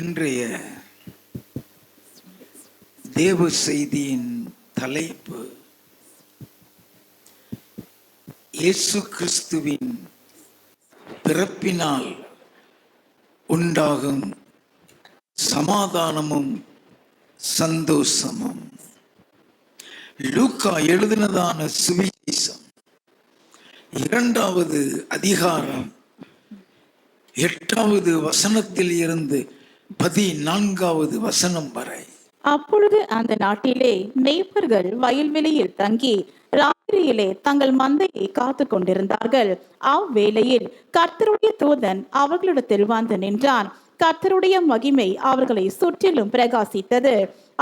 இன்றைய தேவ செய்தியின் தலைப்பு இயேசு கிறிஸ்துவின் பிறப்பினால் உண்டாகும் சமாதானமும் சந்தோஷமும். லூக்கா எழுதினதான சுவிசேஷம் 2வது அதிகாரம் 8வது வசனத்தில் இருந்து 14வது வசனம் வரை. அப்பொழுது அந்த நாட்டிலே மேய்ப்பர்கள் வயல்வெளியில் தங்கி ராத்திரியிலே தங்கள் மந்தையை காத்து கொண்டிருந்தார்கள். அவ்வேளையில் கர்த்தருடைய தூதன் அவர்களிடத்தில் வந்து நின்றான். கர்த்தருடைய மகிமை அவர்களை சுற்றிலும் பிரகாசித்தது.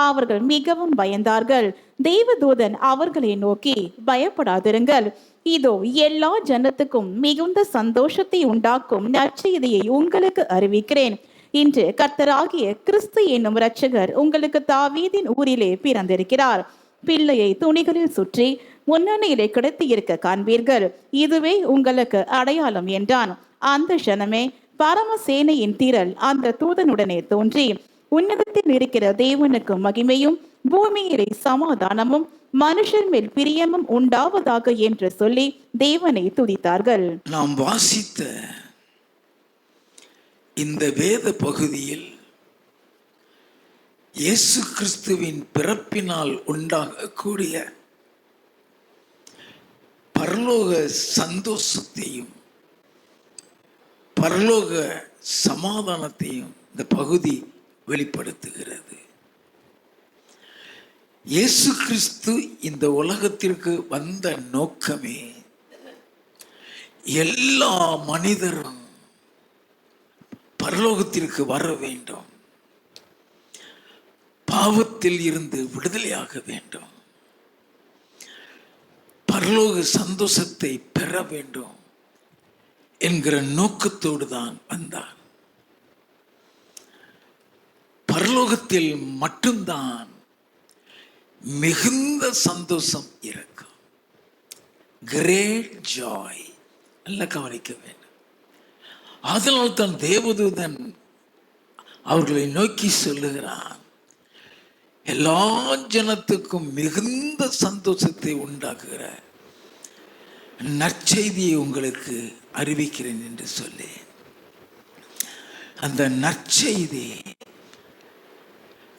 அவர்கள் மிகவும் பயந்தார்கள். தேவதூதன் அவர்களை நோக்கி, பயப்படாதிருங்கள், இதோ எல்லா ஜனத்துக்கும் மிகுந்த சந்தோஷத்தை உண்டாக்கும் நற்செய்தியை உங்களுக்கு அறிவிக்கிறேன். இன்று கர்த்தராகிய கிறிஸ்து என்னும் இரட்சகர் உங்களுக்கு தாவீதின் ஊரிலே பிறந்திருக்கிறார். பிள்ளையை துணிகளில் சுற்றி முன்னணியிலே கிடத்தி இருக்க காண்பீர்கள். இதுவே உங்களுக்கு அடையாளம் என்றான். அந்த க்ஷணமே பரமசேனையின் திரள் அந்த தூதனுடனே தோன்றி, உன்னதத்தில் இருக்கிற தேவனுக்கு மகிமையும் பூமியிலே சமாதானமும் மனுஷர் மேல் பிரியமும் உண்டாவதாக என்று சொல்லி தேவனை துதித்தார்கள். நாம் வாசித்த இந்த வேத பகுதியில் இயேசு கிறிஸ்துவின் பிறப்பினால் உண்டாகக்கூடிய பரலோக சந்தோஷத்தையும் பரலோக சமாதானத்தையும் இந்த பகுதி வெளிப்படுத்துகிறது. இயேசு கிறிஸ்து இந்த உலகத்திற்கு வந்த நோக்கமே எல்லா மனிதரும் பரலோகத்திற்கு வர வேண்டும், பாவத்தில் இருந்து விடுதலையாக வேண்டும், பரலோக சந்தோஷத்தை பெற வேண்டும் என்கிற நோக்கத்தோடு தான் வந்தார். பரலோகத்தில் மட்டும்தான் மிகுந்த சந்தோஷம் இருக்கும். Great joy. நல்ல கவனிக்க வேண்டும். அதனால் தான் தேவதூதன் அவர்களை நோக்கி சொல்லுகிறான், எல்லா ஜனத்துக்கும் மிகுந்த சந்தோஷத்தை உண்டாக்குகிற நற்செய்தியை உங்களுக்கு அறிவிக்கிறேன் என்று சொல்லி. அந்த நற்செய்தி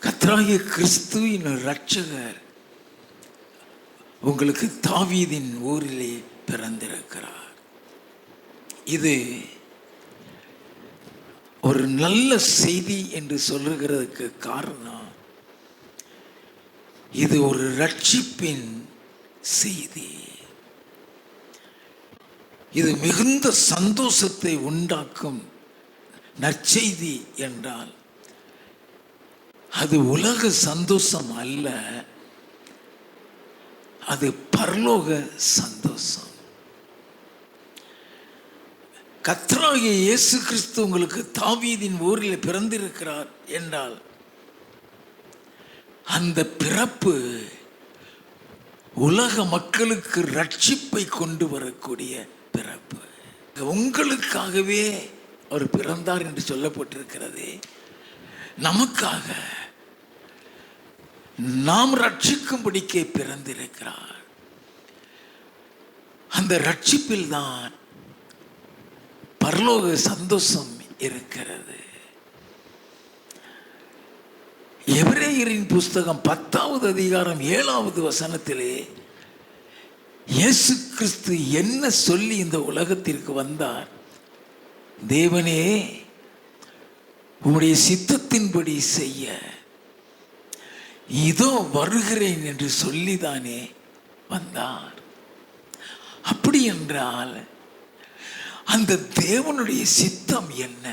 கர்த்தராகிய கிறிஸ்துவின் இரட்சகர் உங்களுக்கு தாவீதின் ஊரிலே பிறந்திருக்கிறார். இது ஒரு நல்ல செய்தி என்று சொல்லுகிறதுக்கு காரணம், இது ஒரு ரட்சிப்பின் செய்தி. இது மிகுந்த சந்தோஷத்தை உண்டாக்கும் நற்செய்தி என்றால் அது உலக சந்தோஷம் அல்ல, அது பரலோக சந்தோஷம். கர்த்தராகிய இயேசு கிறிஸ்து உங்களுக்கு தாவீதின் ஊரில் பிறந்திருக்கிறார் என்றால் அந்த பிறப்பு உலக மக்களுக்கு ரட்சிப்பை கொண்டு வரக்கூடிய பிறப்பு. உங்களுக்காகவே அவர் பிறந்தார் என்று சொல்லப்பட்டிருக்கிறது. நமக்காக நாம் ரட்சிக்கும்படிக்கே பிறந்திருக்கிறார். அந்த ரட்சிப்பில் தான் பரலோக சந்தோஷம் இருக்கிறது. எபிரேயரின் புஸ்தகம் 10வது அதிகாரம் 7வது வசனத்திலே இயேசு கிறிஸ்து என்ன சொல்லி இந்த உலகத்திற்கு வந்தார்? தேவனே, உம்முடைய சித்தத்தின்படி செய்ய இதோ வருகிறேன் என்று சொல்லிதானே வந்தார். அப்படி என்றால் அந்த தேவனுடைய சித்தம் என்ன?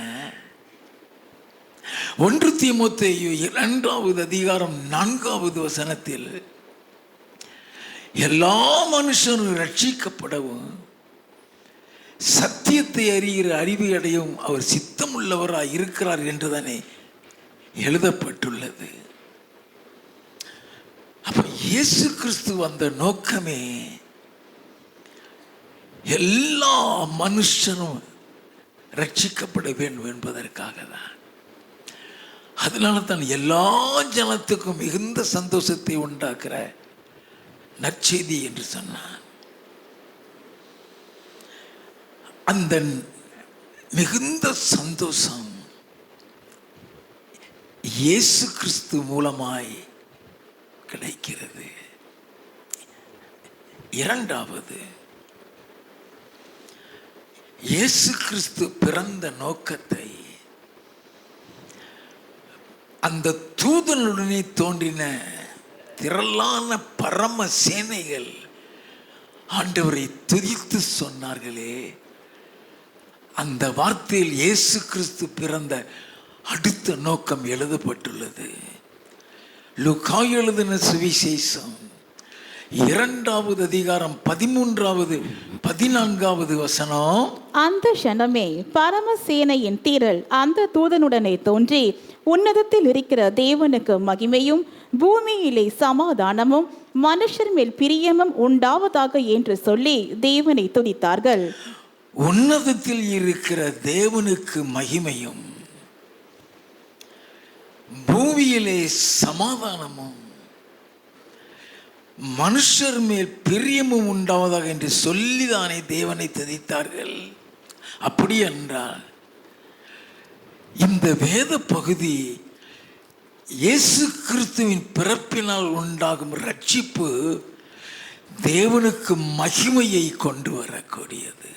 1 தீமோத்தேயு 2வது அதிகாரம் 4வது வசனத்தில் எல்லா மனுஷரும் ரட்சிக்கப்படவும் சத்தியத்தை அறிகிற அறிவை அடையும் அவர் சித்தமுள்ளவராய் இருக்கிறார் என்றுதானே எழுதப்பட்டுள்ளது. அப்ப இயேசு கிறிஸ்து வந்த நோக்கமே எல்லா மனுஷனும் ரட்சிக்கப்பட வேண்டும் என்பதற்காக தான். அதனால தான் எல்லா ஜனத்துக்கும் மிகுந்த சந்தோஷத்தை உண்டாக்குற நற்செய்தி என்று சொன்னார். அந்த மிகுந்த சந்தோஷம் இயேசு கிறிஸ்து மூலமாய் கிடைக்கிறது. இரண்டாவது, இயேசு கிறிஸ்து பிறந்த நோக்கத்தை அந்த தூதனுடனே தோன்றின திரளான பரம சேனைகள் ஆண்டவரை துதித்து சொன்னார்களே, அந்த வார்த்தையில் இயேசு கிறிஸ்து பிறந்த அடுத்த நோக்கம் எழுதப்பட்டுள்ளது. லூக்கா எழுதின சுவிசேஷம் 2வது அதிகாரம் 13வது 14வது வசனம். அந்த க்ஷணமே பரமசேனையின் திரள் அந்த தூதனுடனே தோன்றி, உன்னதத்தில் இருக்கிற தேவனுக்கு மகிமையும் பூமியிலே சமாதானமும் மனுஷர் மேல் பிரியமும் உண்டாவதாக என்று சொல்லி தேவனை துதித்தார்கள். உன்னதத்தில் இருக்கிற தேவனுக்கு மகிமையும் பூமியிலே சமாதானமும் மனுஷர் மேல் பிரியமும் உண்டாவதாக என்று சொல்லிதானே தேவனை துதித்தார்கள். அப்படி என்றால் இந்த வேத பகுதி இயேசு கிறிஸ்துவின் பிறப்பினால் உண்டாகும் ரட்சிப்பு தேவனுக்கு மகிமையை கொண்டு வரக்கூடியது.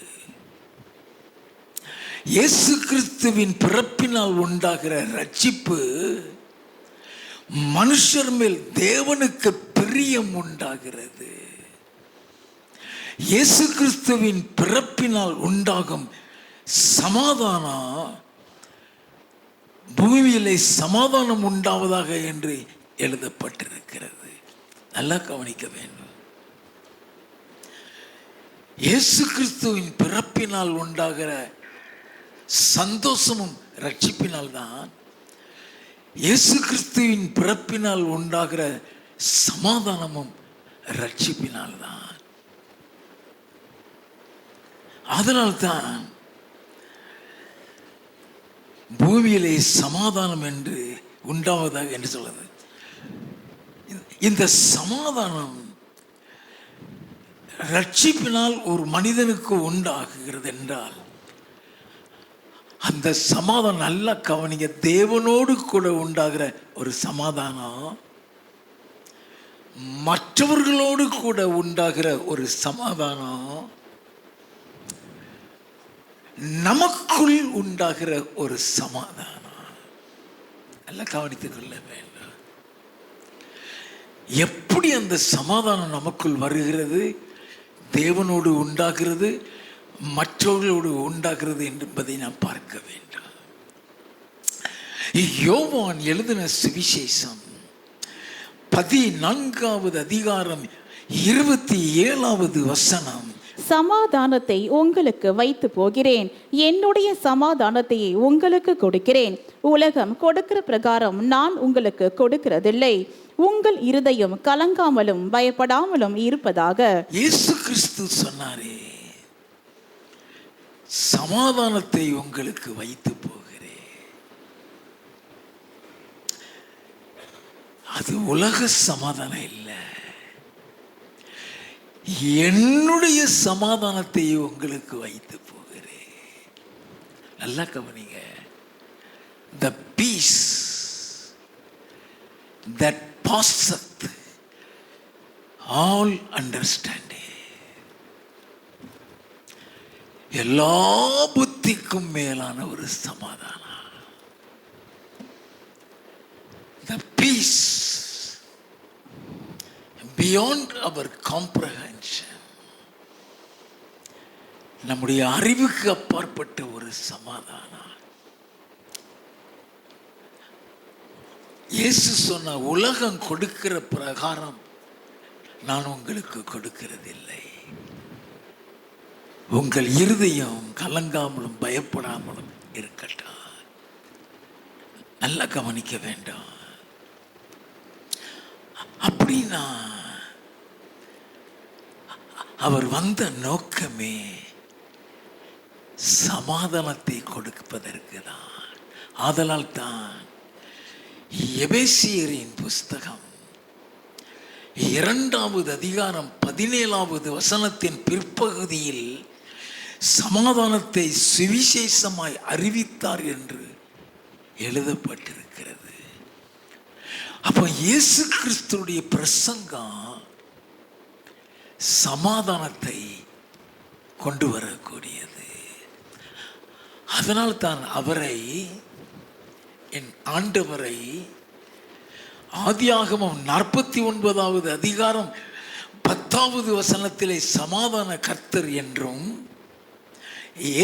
இயேசு கிறிஸ்துவின் பிறப்பினால் உண்டாகிற ரட்சிப்பு மனுஷர் மேல் தேவனுக்கு பிரியம் உண்டாகிறது. இயேசு கிறிஸ்துவின் பிறப்பினால் உண்டாகும் சமாதானம் பூமியிலே சமாதானம் உண்டாவதாக என்று எழுதப்பட்டிருக்கிறது. நல்லா கவனிக்க வேண்டும். இயேசு கிறிஸ்துவின் பிறப்பினால் உண்டாகிற சந்தோஷமும் ரட்சிப்பினால் தான் இயேசு கிறிஸ்துவின் பிறப்பினால் உண்டாகிற சமாதானமும் ரட்சிப்பினால் தான். அதனால்தான் பூமியிலே சமாதானம் என்று உண்டாவதாக என்று சொல்லுது. இந்த சமாதானம் ரட்சிப்பினால் ஒரு மனிதனுக்கு உண்டாகுகிறது என்றால் அந்த சமாதானம் நல்லா கவனிங்க. தேவனோடு கூட உண்டாகிற ஒரு சமாதானம், மற்றவர்களோடு கூட உண்டாகிற ஒரு சமாதானம், நமக்குள் உண்டாகிற ஒரு சமாதானம். நல்லா கவனித்துக் கொள்ள வேண்டும். எப்படி அந்த சமாதானம் நமக்குள் வருகிறது, தேவனோடு உண்டாகிறது, மற்றவர்களோடு உண்டாகிறது என்பதை நாம் பார்க்க வேண்டும். யோவான் எழுதின சுவிசேஷம் 14வது அதிகாரம் 27வது வசனம். சமாதானத்தை உங்களுக்கு வைத்து போகிறேன், என்னுடைய சமாதானத்தையே உங்களுக்கு கொடுக்கிறேன். உலகம் கொடுக்கிற பிரகாரம் நான் உங்களுக்கு கொடுக்கிறதில்லை. உங்கள் இருதயம் கலங்காமலும் பயப்படாமலும் இருப்பதாக. இயேசு கிறிஸ்து சொன்னாரே, சமாதானத்தை உங்களுக்கு வைத்து போகிறேன். அது உலக சமாதானம் இல்லை, என்னுடைய சமாதானத்தை உங்களுக்கு வைத்து போகிறேன். நல்லா கவனிங்க. The peace that passeth all understanding, எல்லா புத்திக்கும் மேலான ஒரு சமாதானம். The peace beyond our comprehension, நம்முடைய அறிவுக்கு அப்பாற்பட்ட ஒரு சமாதானம். இயேசு சொன்ன, உலகம் கொடுக்கிற பிரகாரம் நான் உங்களுக்கு கொடுக்கிறதில்லை. உங்கள் இருதயம் கலங்காமலும் பயப்படாமலும் இருக்கட்டும். நல்லா கவனிக்க வேண்டும். அப்படின்னா அவர் வந்த நோக்கமே சமாதானத்தை கொடுப்பதற்கு தான். ஆதலால் தான் எபேசியரின் புஸ்தகம் 2வது அதிகாரம் 17வது வசனத்தின் பிற்பகுதியில் சமாதானத்தை சுவிசேஷமாய் அறிவித்தார் என்று எழுதப்பட்டிருக்கிறது. அப்போ இயேசு கிறிஸ்துடைய பிரசங்கம் சமாதானத்தை கொண்டு வரக்கூடியது. அதனால் தான் அவரை, என் ஆண்டவரை, ஆதியாகமம் 49வது அதிகாரம் 10வது வசனத்திலே சமாதான கர்த்தர் என்றும்,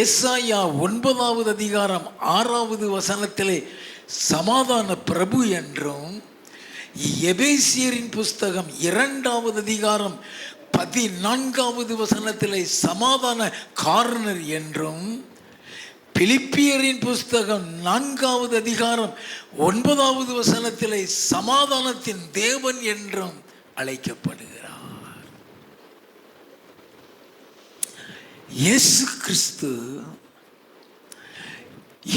ஏசாயா 9வது அதிகாரம் 6வது வசனத்திலே சமாதான பிரபு என்றும், எபேசியரின் புஸ்தகம் 2வது அதிகாரம் 14வது வசனத்திலே சமாதான காரணர் என்றும், பிலிப்பியரின் புஸ்தகம் 4வது அதிகாரம் 9வது வசனத்திலே சமாதானத்தின் தேவன் என்றும் அழைக்கப்படுகிறார். இயேசு கிறிஸ்து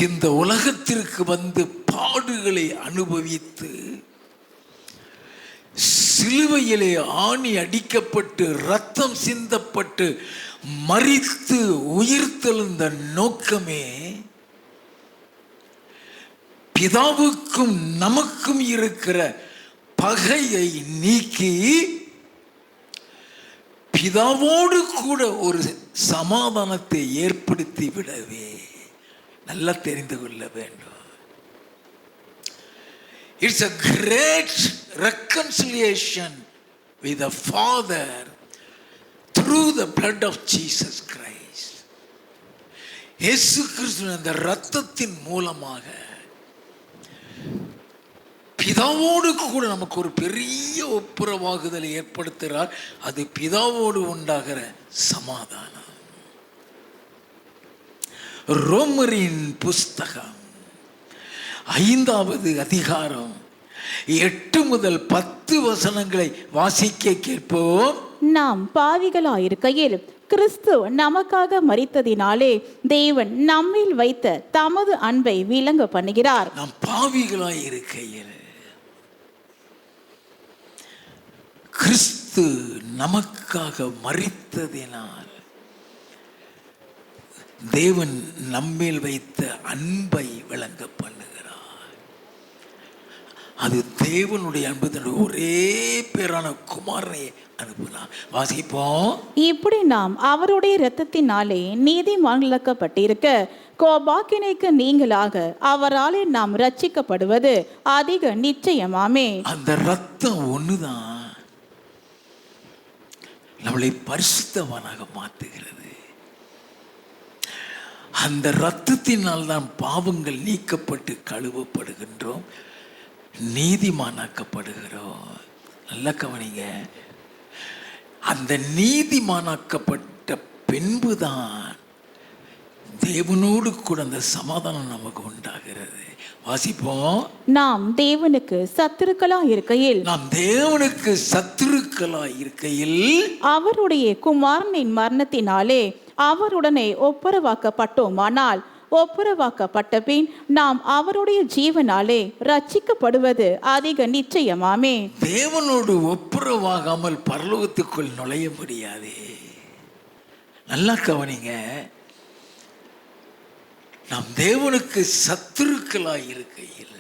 இந்த உலகத்திற்கு வந்து பாடுகளை அனுபவித்து சிலுவையிலே ஆணி அடிக்கப்பட்டு இரத்தம் சிந்தப்பட்டு மரித்து உயிர்த்தெழுந்த நோக்கமே பிதாவுக்கும் நமக்கும் இருக்கிற பகையை நீக்கி பிதாவோடு கூட ஒரு சமாதானத்தை ஏற்படுத்தி விடவே. நல்லா தெரிந்து கொள்ள வேண்டும். It's a great reconciliation with the Father through the blood of Jesus Christ. இயேசு கிறிஸ்துவின் அந்த இரத்தத்தின் மூலமாக பிதாவோடு கூட நமக்கு ஒரு பெரிய ஒப்புரவாகுதலை ஏற்படுத்துகிறார். அது பிதாவோடு உண்டாகிற சமாதானம். ரோமரின் புஸ்தகம் 5வது அதிகாரம் 8 முதல் 10 வசனங்களை வாசிக்க கேட்போம். நாம் பாவிகளாயிருக்கையில் கிறிஸ்து நமக்காக மரித்ததினாலே தேவன் நம்மில் வைத்த தமது அன்பை விளங்க பண்ணுகிறார். நாம் பாவிகளாயிருக்கையில் கிறிஸ்து நமக்காக மரித்ததினால் தேவன் நம்மில் வைத்த அன்பை விளங்க பண்ணுகிறார். அது தேவனுடைய அன்பு, ஒரே பேரான குமாரனை அனுப்பினார். வாசிப்போம். இப்படி நாம் அவருடைய இரத்தத்தினாலே நீதிமான்களாக்கப்பட்டிருக்க கோபாக்கினைக்கு நீங்களாக அவராலே நாம் ரட்சிக்கப்படுவது அதிக நிச்சயமாமே. அந்த இரத்தம் ஒண்ணுதான் நம்மளை பரிசுத்தவானாக மாற்றுகிறது. அந்த இரத்தத்தினால் தான் பாவங்கள் நீக்கப்பட்டு கழுவப்படுகின்றோம், நீதிமானாக்கப்படுகிறோம். நல்ல கவனிங்க. அந்த நீதிமானாக்கப்பட்ட பின்புதான் தேவனோடு கூட அந்த சமாதானம் நமக்கு உண்டாகிறது. வாசிப்போம். நாம் தேவனுக்கு சத்துருக்களாய் இருக்கையில் அவருடைய குமாரனின் மரணத்தினாலே அவருடனே ஒப்புரவாக்கப்பட்டோமானால் ஒப்புரவாக்கப்பட்ட பின் நாம் அவருடைய ஜீவனாலே ரட்சிக்கப்படுவது அதிக நிச்சயமாமே. தேவனோடு ஒப்புரவாகாமல் பரலோகத்துக்குள் நுழைய முடியாதே. நல்லா கவனிங்க. நாம் தேவனுக்கு சத்துருக்களாய் இருக்கையில்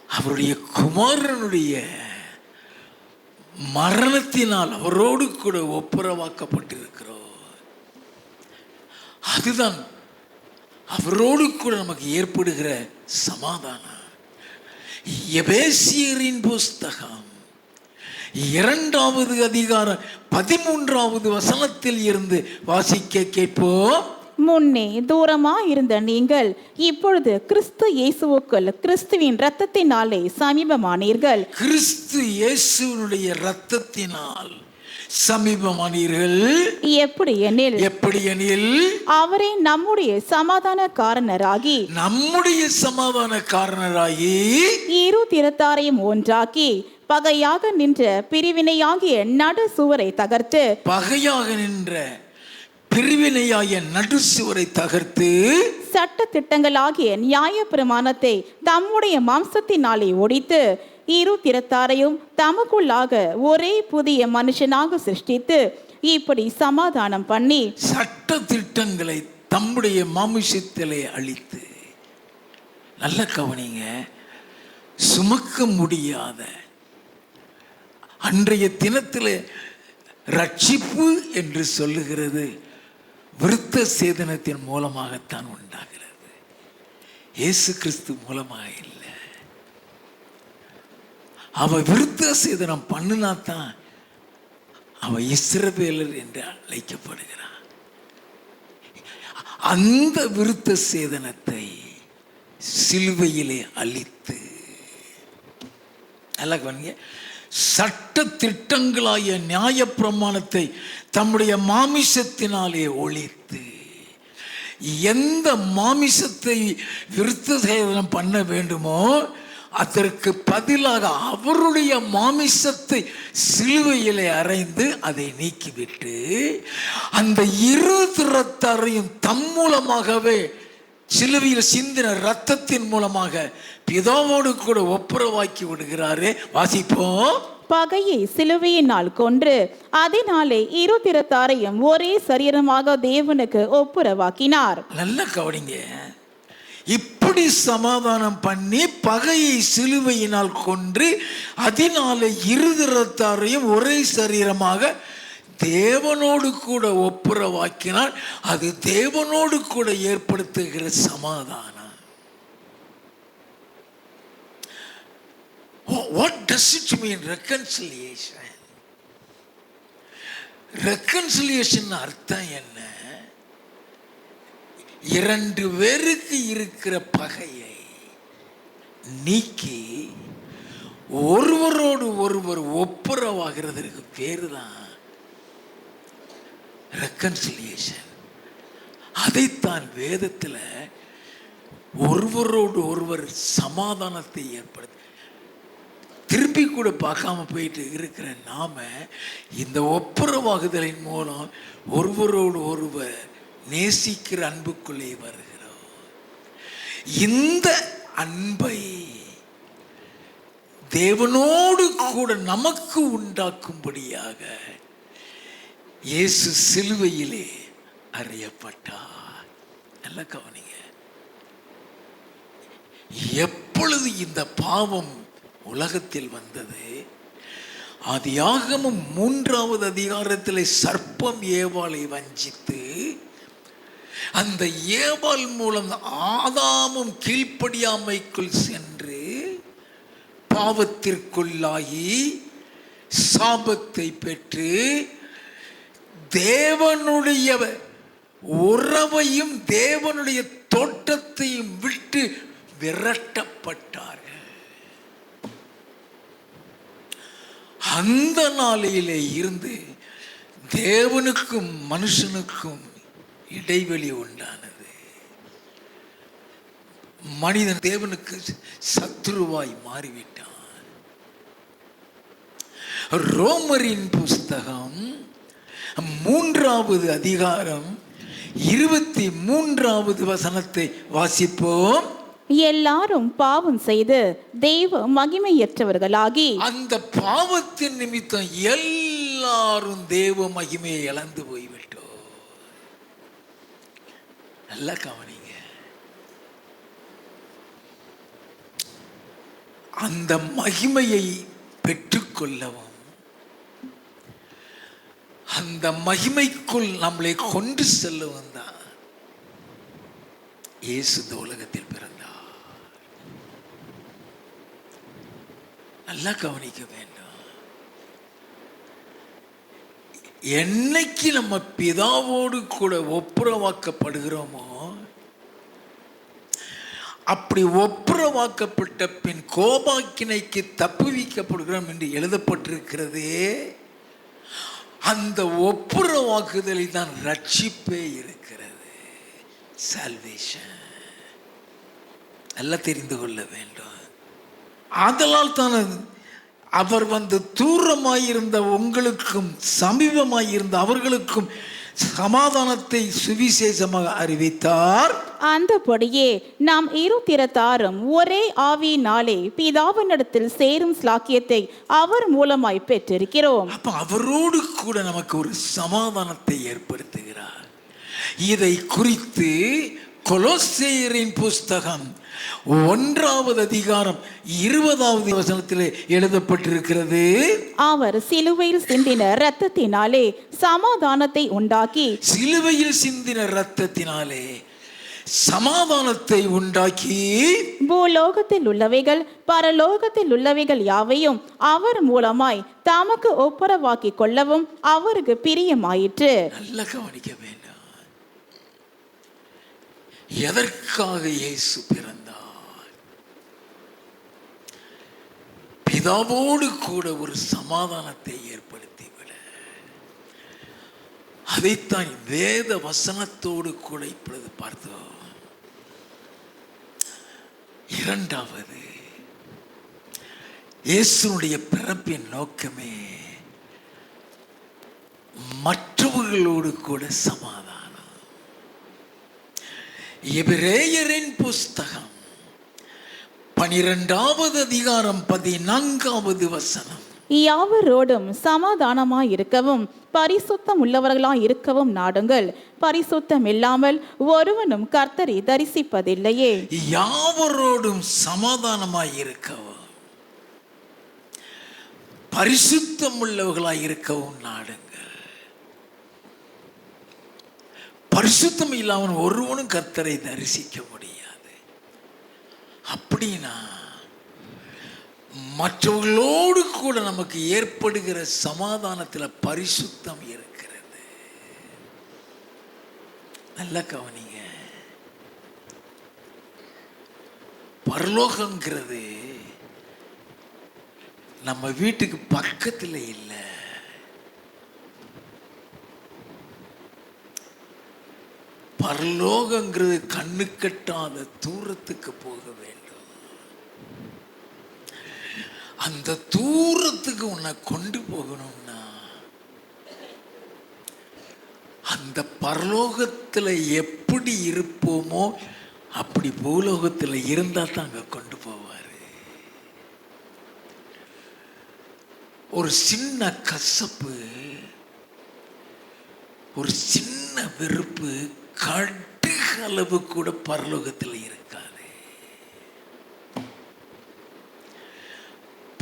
அவருடைய குமாரனுடைய மரணத்தினால் அவரோடு கூட ஒப்புரவாக்கப்பட்டிருக்கிறோம். அதுதான் அவரோடு கூட நமக்கு ஏற்படுகிற சமாதானம். எபேசியரின் புஸ்தகம் 2வது அதிகாரம் 13வது வசனத்தில் இருந்து வாசிக்க கேட்போம். முன்னே தூரமாயிருந்த நீங்கள் இப்பொழுது கிறிஸ்து இயேசுவுக்குள் கிறிஸ்துவின் இரத்தத்தினாலே சமீபமானீர்கள். கிறிஸ்து இயேசுவினுடைய இரத்தத்தினால் சமீபமானீர்கள். எப்படி எனில் எப்படி எனில் அவரே நம்முடைய சமாதானக்காரனராகி இரு திறத்தாரையும் ஒன்றாக்கி பகையாக நின்ற பிரிவினையாகிய நடு சுவரை தகர்த்து சட்ட திட்டங்களாகிய நியாய பிரமாணத்தை தம்முடைய மாம்சத்தினாலே ஒடித்து இரு திறத்தாரையும் தமக்குள்ளாக ஒரே புதிய மனுஷனாக சிருஷ்டித்து இப்படி சமாதானம் பண்ணி சட்ட திட்டங்களை தம்முடைய மாமிசத்திலே அழித்து. நல்ல கவனிங்க, சுமக்க முடியாத அன்றைய தினத்தில் ரட்சிப்பு என்று சொல்லுகிறது விருத்த சேதனத்தின் மூலமாகத்தான் உண்டாகிறது, இயேசு கிறிஸ்து மூலமாக இல்லை. அவ விருத்த சேதனம் பண்ணினாத்தான் அவ இஸ்ரவேலர் என்று அழைக்கப்படுகிறான். அந்த விருத்த சேதனத்தை சிலுவையிலே அழித்து, நல்லா கவனிங்க, சட்ட திட்டங்களாகிய நியாய பிரமாணத்தை தம்முடைய மாமிசத்தினாலே ஒழித்து, எந்த மாமிசத்தை விருத்த சேதனம் பண்ண வேண்டுமோ அதற்கு பதிலாக அவருடைய மாமிசத்தை சிலுவையிலே அறைந்து அதை நீக்கிவிட்டு அந்த இரு திறத்தாரையும் தம் மூலமாகவே சிலுவையில் சிந்தின ரத்தத்தின் மூலமாக பிதாவோடு கூட ஒப்புரவாக்கி விடுகிறாரே. வாசிப்போம். பகையை சிலுவையினால் கொன்று அதனாலே இரு திறத்தாரையும் ஒரே சரீரமாக தேவனுக்கு ஒப்புரவாக்கினார். நல்ல கவனிங்க, இப்படி சமாதானம் பண்ணி பகையை சிலுவையினால் கொன்று அதனால இரு திறத்தாரையும் ஒரே சரீரமாக தேவனோடு கூட ஒப்புரவாக்கினார். அது தேவனோடு கூட ஏற்படுத்துகிற சமாதானம். What does it mean reconciliation? reconciliation அர்த்தம் என்ன? இரண்டு பேருக்கு இருக்கிற பகையை நீக்கி ஒருவரோடு ஒருவர் ஒப்புரவாகிறதுக்கு பேரு தான் ரெக்கன்சிலியேஷன். அதைத்தான் வேதத்தில் ஒருவரோடு ஒருவர் சமாதானத்தை ஏற்படுத்தி திரும்பி கூட பார்க்காம போயிட்டு இருக்கிற நாம இந்த ஒப்புரவாகுதலின் மூலம் ஒருவரோடு ஒருவர் நேசிக்கிற அன்புக்குள்ளே வருகிறோம். இந்த அன்பை தேவனோடு கூட நமக்கு உண்டாக்கும்படியாக இயேசு சிலுவையிலே அறையப்பட்டார். நல்ல கவனிங்க, எப்பொழுது இந்த பாவம் உலகத்தில் வந்தது? ஆதியாகமம் 3வது அதிகாரத்தில் சர்ப்பம் ஏவாளை வஞ்சித்து அந்த ஏவாள் மூலம் ஆதாமும் கீழ்ப்படியாமைக்குள் சென்று பாவத்திற்குள்ளாகி சாபத்தை பெற்று தேவனுடைய உறவையும் தேவனுடைய தோட்டத்தையும் விட்டு விரட்டப்பட்டார்கள். அந்த நாளிலே இருந்து தேவனுக்கும் மனுஷனுக்கும் இடைவெளி உண்டானது. மனிதன் தேவனுக்கு சத்துருவாய் மாறிவிட்டான். ரோமரின் புஸ்தகம் 3வது அதிகாரம் 23வது வசனத்தை வாசிப்போம். எல்லாரும் பாவம் செய்து தெய்வ மகிமையற்றவர்களாகி, அந்த பாவத்தின் நிமித்தம் எல்லாரும் தேவ மகிமையை இழந்து போய்விட்டோம். நல்லா கவனிங்க, அந்த மகிமையை பெற்றுக்கொள்ளவும் அந்த மகிமைக்குள் நம்மளை கொண்டு செல்லவும் தான் இயேசு இந்த உலகத்தில் பிறந்தார். நல்லா கவனிக்க வேண்டும். என்னைக்கு நம்ம பிதாவோடு கூட ஒப்புரவாக்கப்படுகிறோமோ அப்படி ஒப்புரவாக்கப்பட்ட பின் கோபாக்கினைக்கு தப்புவிக்கப்படுகிறோம் என்று எழுதப்பட்டிருக்கிறதே. அந்த ஒப்புரவாக்குதலில் தான் ரட்சிப்பே இருக்கிறது. சால்வேஷன் எல்லாம் தெரிந்து கொள்ள வேண்டும். ஆதலால் தான் அவர் தூரமாயிருந்த உங்களுக்கும் சமீபமாயிருந்த அவர்களுக்கும் சமாதானத்தை சுவிசேஷமாக அறிவித்தார். அந்தபடியே நாம் இருதிறத்தாரும் ஒரே ஆவியினாலே பிதாவினிடத்தில் சேரும் ஸ்லாக்கியத்தை அவர் மூலமாய் பெற்றிருக்கிறோம். அப்ப அவரோடு கூட நமக்கு ஒரு சமாதானத்தை ஏற்படுத்துகிறார். இதை குறித்து கொலோசேயரின் புஸ்தகம் 1வது அதிகாரம் 20வது வசனத்திலே எழுதப்பட்டிருக்கிறது. அவர் சிலுவையில் சிந்தின இரத்தத்தினாலே சமாதானத்தை உண்டாக்கி, சிலுவையில் சிந்தின இரத்தத்தினாலே சமாதானத்தை உண்டாக்கி, பூலோகத்தில் உள்ளவைகள் பரலோகத்தில் உள்ளவைகள் யாவையும் அவர் மூலமாய் தமக்கு ஒப்புரவாக்கி கொள்ளவும் அவருக்கு பிரியமாயிற்று. நல்ல கவனிக்க வேண்டும். எதற்காக இயேசு பிறந்தார்? பிதாவோடு கூட ஒரு சமாதானத்தை ஏற்படுத்திவிட. அதைத்தான் வேத வசனத்தோடு கூட இப்பொழுது பார்த்தோம். இரண்டாவது, இயேசுனுடைய பிறப்பின் நோக்கமே மற்றவர்களோடு கூட சமாதானம். எபிரேயரின் புஸ்தகம் 12வது அதிகாரம் 14வது வசனம். யாவரோடும் சமாதானமாய் இருக்கவும் பரிசுத்தம் உள்ளவர்களாய் இருக்கவும் நாடுங்கள். பரிசுத்தம் இல்லாமல் ஒருவனும் கர்த்தரை தரிசிப்பதில்லையே. யாவரோடும் சமாதானமாய் இருக்கவும் பரிசுத்தம் உள்ளவர்களாய் இருக்கவும் நாடுங்கள். பரிசுத்தம் இல்லாமல் ஒருவனும் கர்த்தரை தரிசிக்க முடியாது. அப்படின்னா மற்றவர்களோடு கூட நமக்கு ஏற்படுகிற சமாதானத்தில் பரிசுத்தம் இருக்கிறது. நல்ல கவனிங்க. பரலோகங்கிறது நம்ம வீட்டுக்கு பக்கத்தில் இல்லை. பரலோகங்கிறது கண்ணு கட்டாத தூரத்துக்கு போக வேண்டும். அந்த தூரத்துக்கு உன்னை கொண்டு போகணும்னா அந்த பரலோகத்தில் எப்படி இருப்போமோ அப்படி பூலோகத்தில் இருந்தா தான் அங்க கொண்டு போவாரு. ஒரு சின்ன கசப்பு, ஒரு சின்ன வெறுப்பு கடுகளவு கூட பரலோகத்தில் இருக்காது.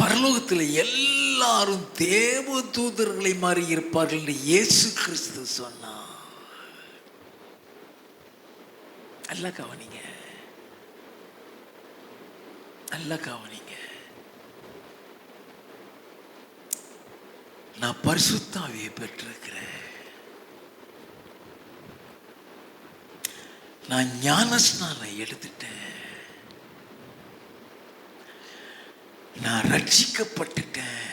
பரலோகத்தில் எல்லாரும் தேவ தூதர்களை மாறி இருப்பார்கள் என்று இயேசு கிறிஸ்து சொன்னார். நல்லா கவனிங்க, நல்லா கவனிங்க. நான் பரிசுத்த ஆவியை பெற்றிருக்கிறேன். நான் ஞானஸ்நானம் எடுத்துட்டேன். நான் ரட்சிக்கப்பட்டுட்டேன்.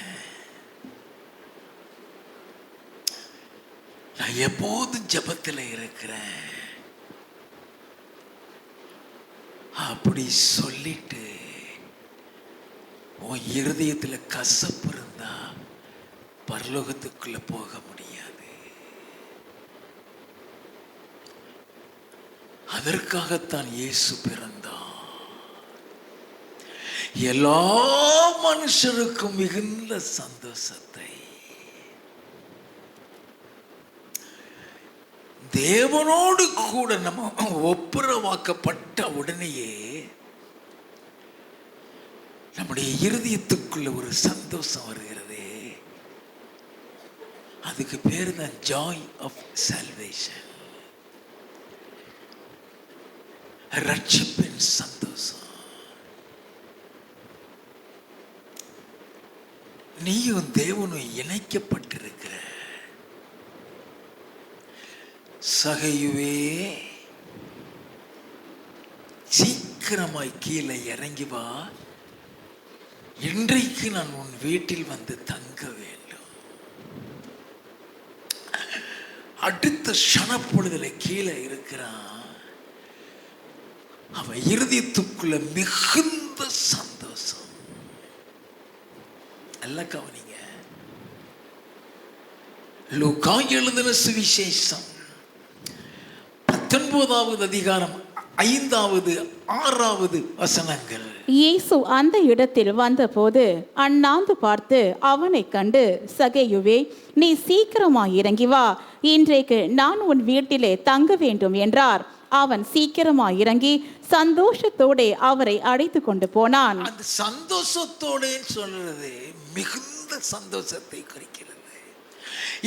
நான் எப்போதும் ஜெபத்தில் இருக்கிறேன். அப்படி சொல்லிட்டு உன் இருதயத்தில் கசப்பு இருந்தா பரலோகத்துக்குள்ள போக முடியாது. அதற்காகத்தான் இயேசு பிறந்தார். எல்லா மனுஷருக்கும் மிகுந்த சந்தோஷத்தை, தேவனோடு கூட நம்ம ஒப்புரவாக்கப்பட்ட உடனேயே நம்முடைய இருதயத்துக்குள்ள ஒரு சந்தோஷம் வருகிறது. அதுக்கு பேரு தான் ஜாய் ஆஃப் சால்வேஷன், ரட்சிப்பின் சந்தோஷம். நீயும் தேவனும் இணைக்கப்பட்டிருக்கிற. சகையுவே, சீக்கிரமாய் கீழே இறங்கி வா, இன்றைக்கு நான் உன் வீட்டில் வந்து தங்க வேண்டும். அடுத்த க்ஷணப்பொழுதுல கீழே இருக்கிறான். அவன் இருதயத்துக்குள்ள மிகுந்த சந்தோஷம். நல்ல கவனிங்க. லூக்கா எழுதின சுவிசேஷம் 19வது அதிகாரம் 5வது 6வது வசனங்கள். இயேசு அந்த இடத்தில் வந்தபோது அண்ணாந்து பார்த்து அவனை கண்டு, சகேயுவே, நீ சீக்கிரமாய் இறங்கி வா, இன்றைக்கு நான் உன் வீட்டிலே தங்க வேண்டும் என்றார். அவன் சீக்கிரமாய் இறங்கி சந்தோஷத்தோட அவரை அழைத்து கொண்டு போனான். அந்த சந்தோஷத்தோட சொல்றது மிகுந்த சந்தோஷத்தை குறிக்கிறது.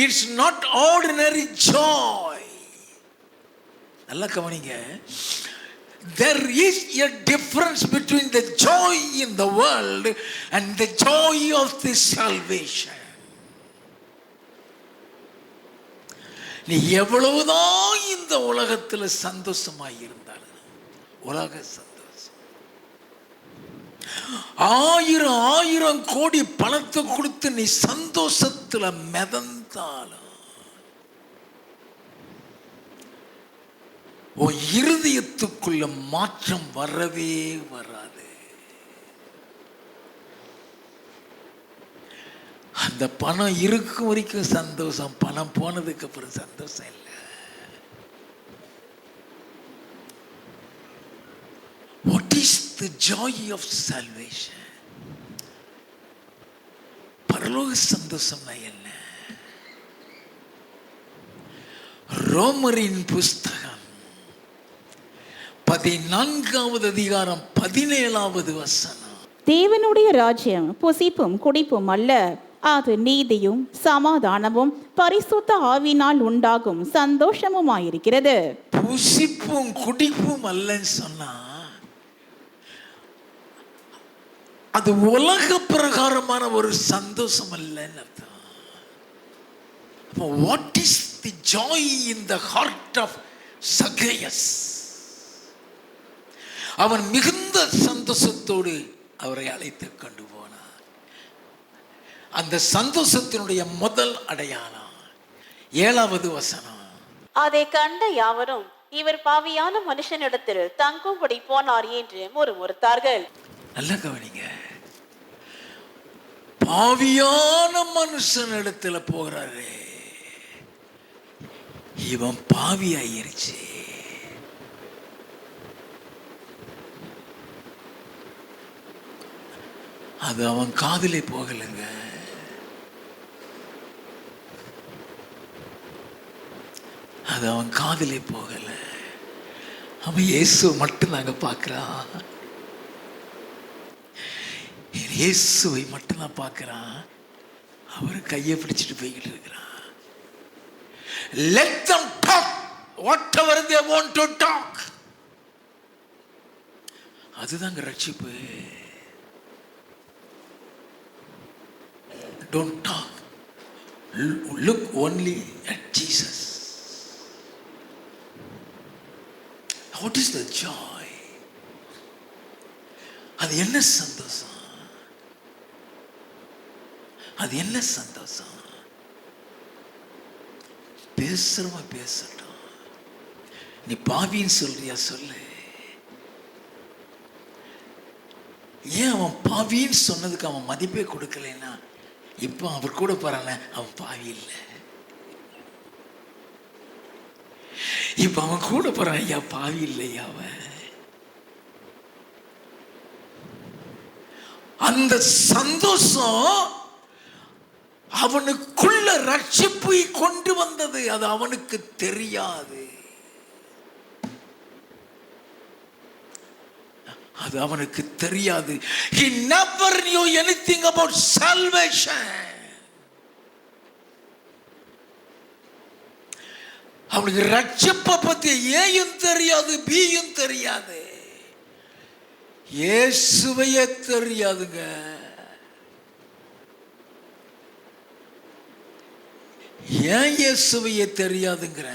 It's not ordinary Joy. நல்லா கவனிங்க. There is a difference between the joy in the world and the joy of the salvation. நீ எவ்வளவுதான் இந்த உலகத்தில் சந்தோஷமாய் இருந்தாலும், உலக சந்தோஷம் 1000 கோடி பணத்தை கொடுத்து நீ சந்தோஷத்துல மிதந்தாலும் உன் இருதயத்துக்குள்ள மாற்றம் வரவே வராது. அந்த பணம் இருக்கும் வரைக்கும் சந்தோஷம், பணம் போனதுக்கு அப்புறம் சந்தோஷம் இல்லை. What is the joy of salvation? பரலோக சந்தோஷம்னா என்ன? ரோமரின் புஸ்தகம் 14வது அதிகாரம் 17வது வசனம். தேவனுடைய ராஜ்யம் புசிப்பும் குடிப்பும் அல்ல, அது நீதியும் சமாதானமும் பரிசுத்த ஆவியினால் உண்டாகும் சந்தோஷமுமாயிருக்கிறது. புசிப்பும் குடிப்பும் அல்லன்னு சொன்னா அது உலக பிரகாரமான ஒரு சந்தோஷம் அல்லன்னு அர்த்தம். What is the joy in the heart of Zacchaeus? அவன் மிகுந்த சந்தோஷத்தோடு அவரை அழைத்து கொண்டு போனார். அந்த சந்தோஷத்தினுடைய முதல் அடையாளம் 7வது வசனம். அதை கண்ட யாவரும், இவர் பாவியான மனுஷனிடத்தில் தங்கும்படி போனார் என்று முறுமுறுத்தார்கள். நல்ல கவனிங்க. பாவியான மனுஷனிடத்துல போகிறாரு. இவன் பாவி ஆயிருச்சு. அது அவன் காதிலே போகலைங்க. அது அவன் காதிலே போகல. அவன் இயேசு மட்டும் நாங்க பார்க்கிறான். இயேசுவை மட்டும் நான் பார்க்கிறான். அவர் கையை பிடிச்சிட்டு போய்கிட்டு இருக்கிறான். Let them talk whatever they want to talk. அதுதாங்க ரட்சிப்பு. Don't talk. Look only at Jesus. What is the joy? அது என்ன சந்தோஷம்? அது என்ன சந்தோஷம்? பேசுறவன் பேசட்டும். நீ பாவின்னு சொல்றியா சொல்லு. ஏன் அவன் பாவின்னு சொன்னதுக்கு அவன் மதிப்பே கொடுக்கலைன்னா இப்போ அவர் கூட போறான அவன் பாவி இல்லை. இப்ப அவன் கூட போறான், ஐயா பாவி இல்லையா அவன். அந்த சந்தோஷம் அவனுக்குள்ள ரட்சிப்பை கொண்டு வந்தது. அது அவனுக்கு தெரியாது. அது அவனுக்கு தெரியாது. He never knew anything about salvation. அவனுக்கு ரட்சிப்பை பத்தி ஏயும் தெரியாது, பியும் தெரியாது, இயேசுவையே தெரியாதுங்க. ஏன் இயேசுவையே தெரியாதுங்கிற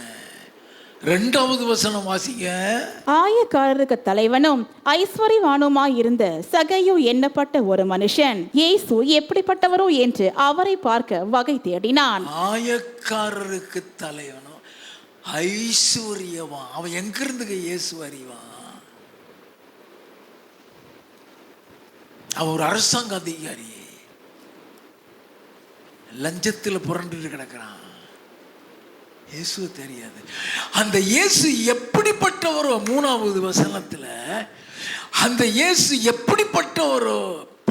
2வது வசனம் வாசிங்க. ஆயக்காரருக்கு தலைவனும் ஐஸ்வர்யவானுமாய் இருந்த சகையு எண்ணப்பட்ட ஒரு மனுஷன் இயேசு எப்படிப்பட்டவரோ என்று அவரை பார்க்க வகை தேடினான். ஆயக்காரருக்கு தலைவனும் ஐஸ்வர்யவான். அவன் எங்கிருந்து இயேசு அறிவான்? அவன் ஒரு அரசாங்க அதிகாரி, லஞ்சத்தில் புரண்டு கிடக்கிறான். இயேசு தெரியாது. அந்த இயேசு எப்படிப்பட்டவரோ, 3வது வசனத்துல அந்த இயேசு எப்படிப்பட்டவரோ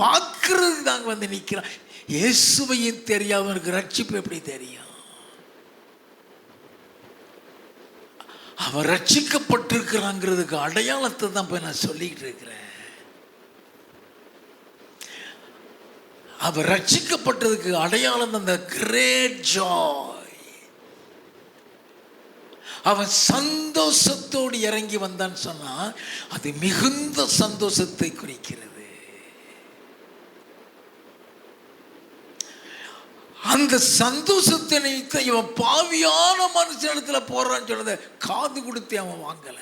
பார்க்கிறது தாங்க வந்து நிற்கிறான். இயேசுவையும் தெரியாதவனுக்கு ரட்சிப்பு எப்படி தெரியும்? அவன் ரட்சிக்கப்பட்டிருக்கிறாங்கிறதுக்கு அடையாளத்தை தான் போய் நான் சொல்லிக்கிட்டு இருக்கிறேன். அவர் ரட்சிக்கப்பட்டதுக்கு அடையாளம் அந்த கிரேட் ஜாய். அவன் சந்தோஷத்தோடு இறங்கி வந்தான்னு சொன்னா அது மிகுந்த சந்தோஷத்தை குறிக்கிறது. அந்த சந்தோஷத்தை நினைத்த இவன் பாவியான மனுஷனிடத்துல போறான்னு சொன்னதை காது கொடுத்து அவன் வாங்கல.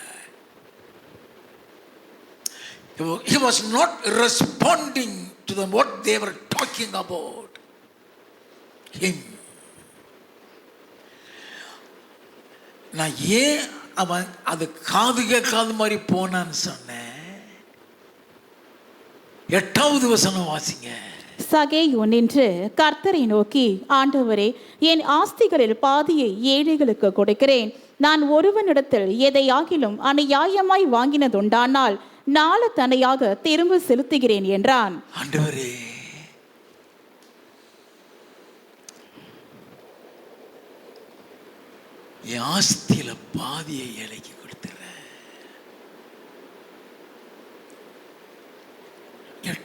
He was not responding to them what they were talking about him. நான் ஏன் அவன் அது காது கேட்காத மாதிரி போனான்னு சொன்னேன். 8வது வசனம் வாசிங்க. சகேயு நின்று கர்த்தரை நோக்கி, ஆண்டவரே, என் ஆஸ்திகளில் பாதியை ஏழைகளுக்கு கொடுக்கிறேன். நான் ஒருவனிடத்தில் எதையாகிலும் அநியாயமாய் வாங்கினதுண்டானால் 4 தனையாக திரும்ப செலுத்துகிறேன் என்றான். ஆண்டவரே, என் ஆஸ்தியில பாதியை ஏழைக்கு கொடுத்துறேன்.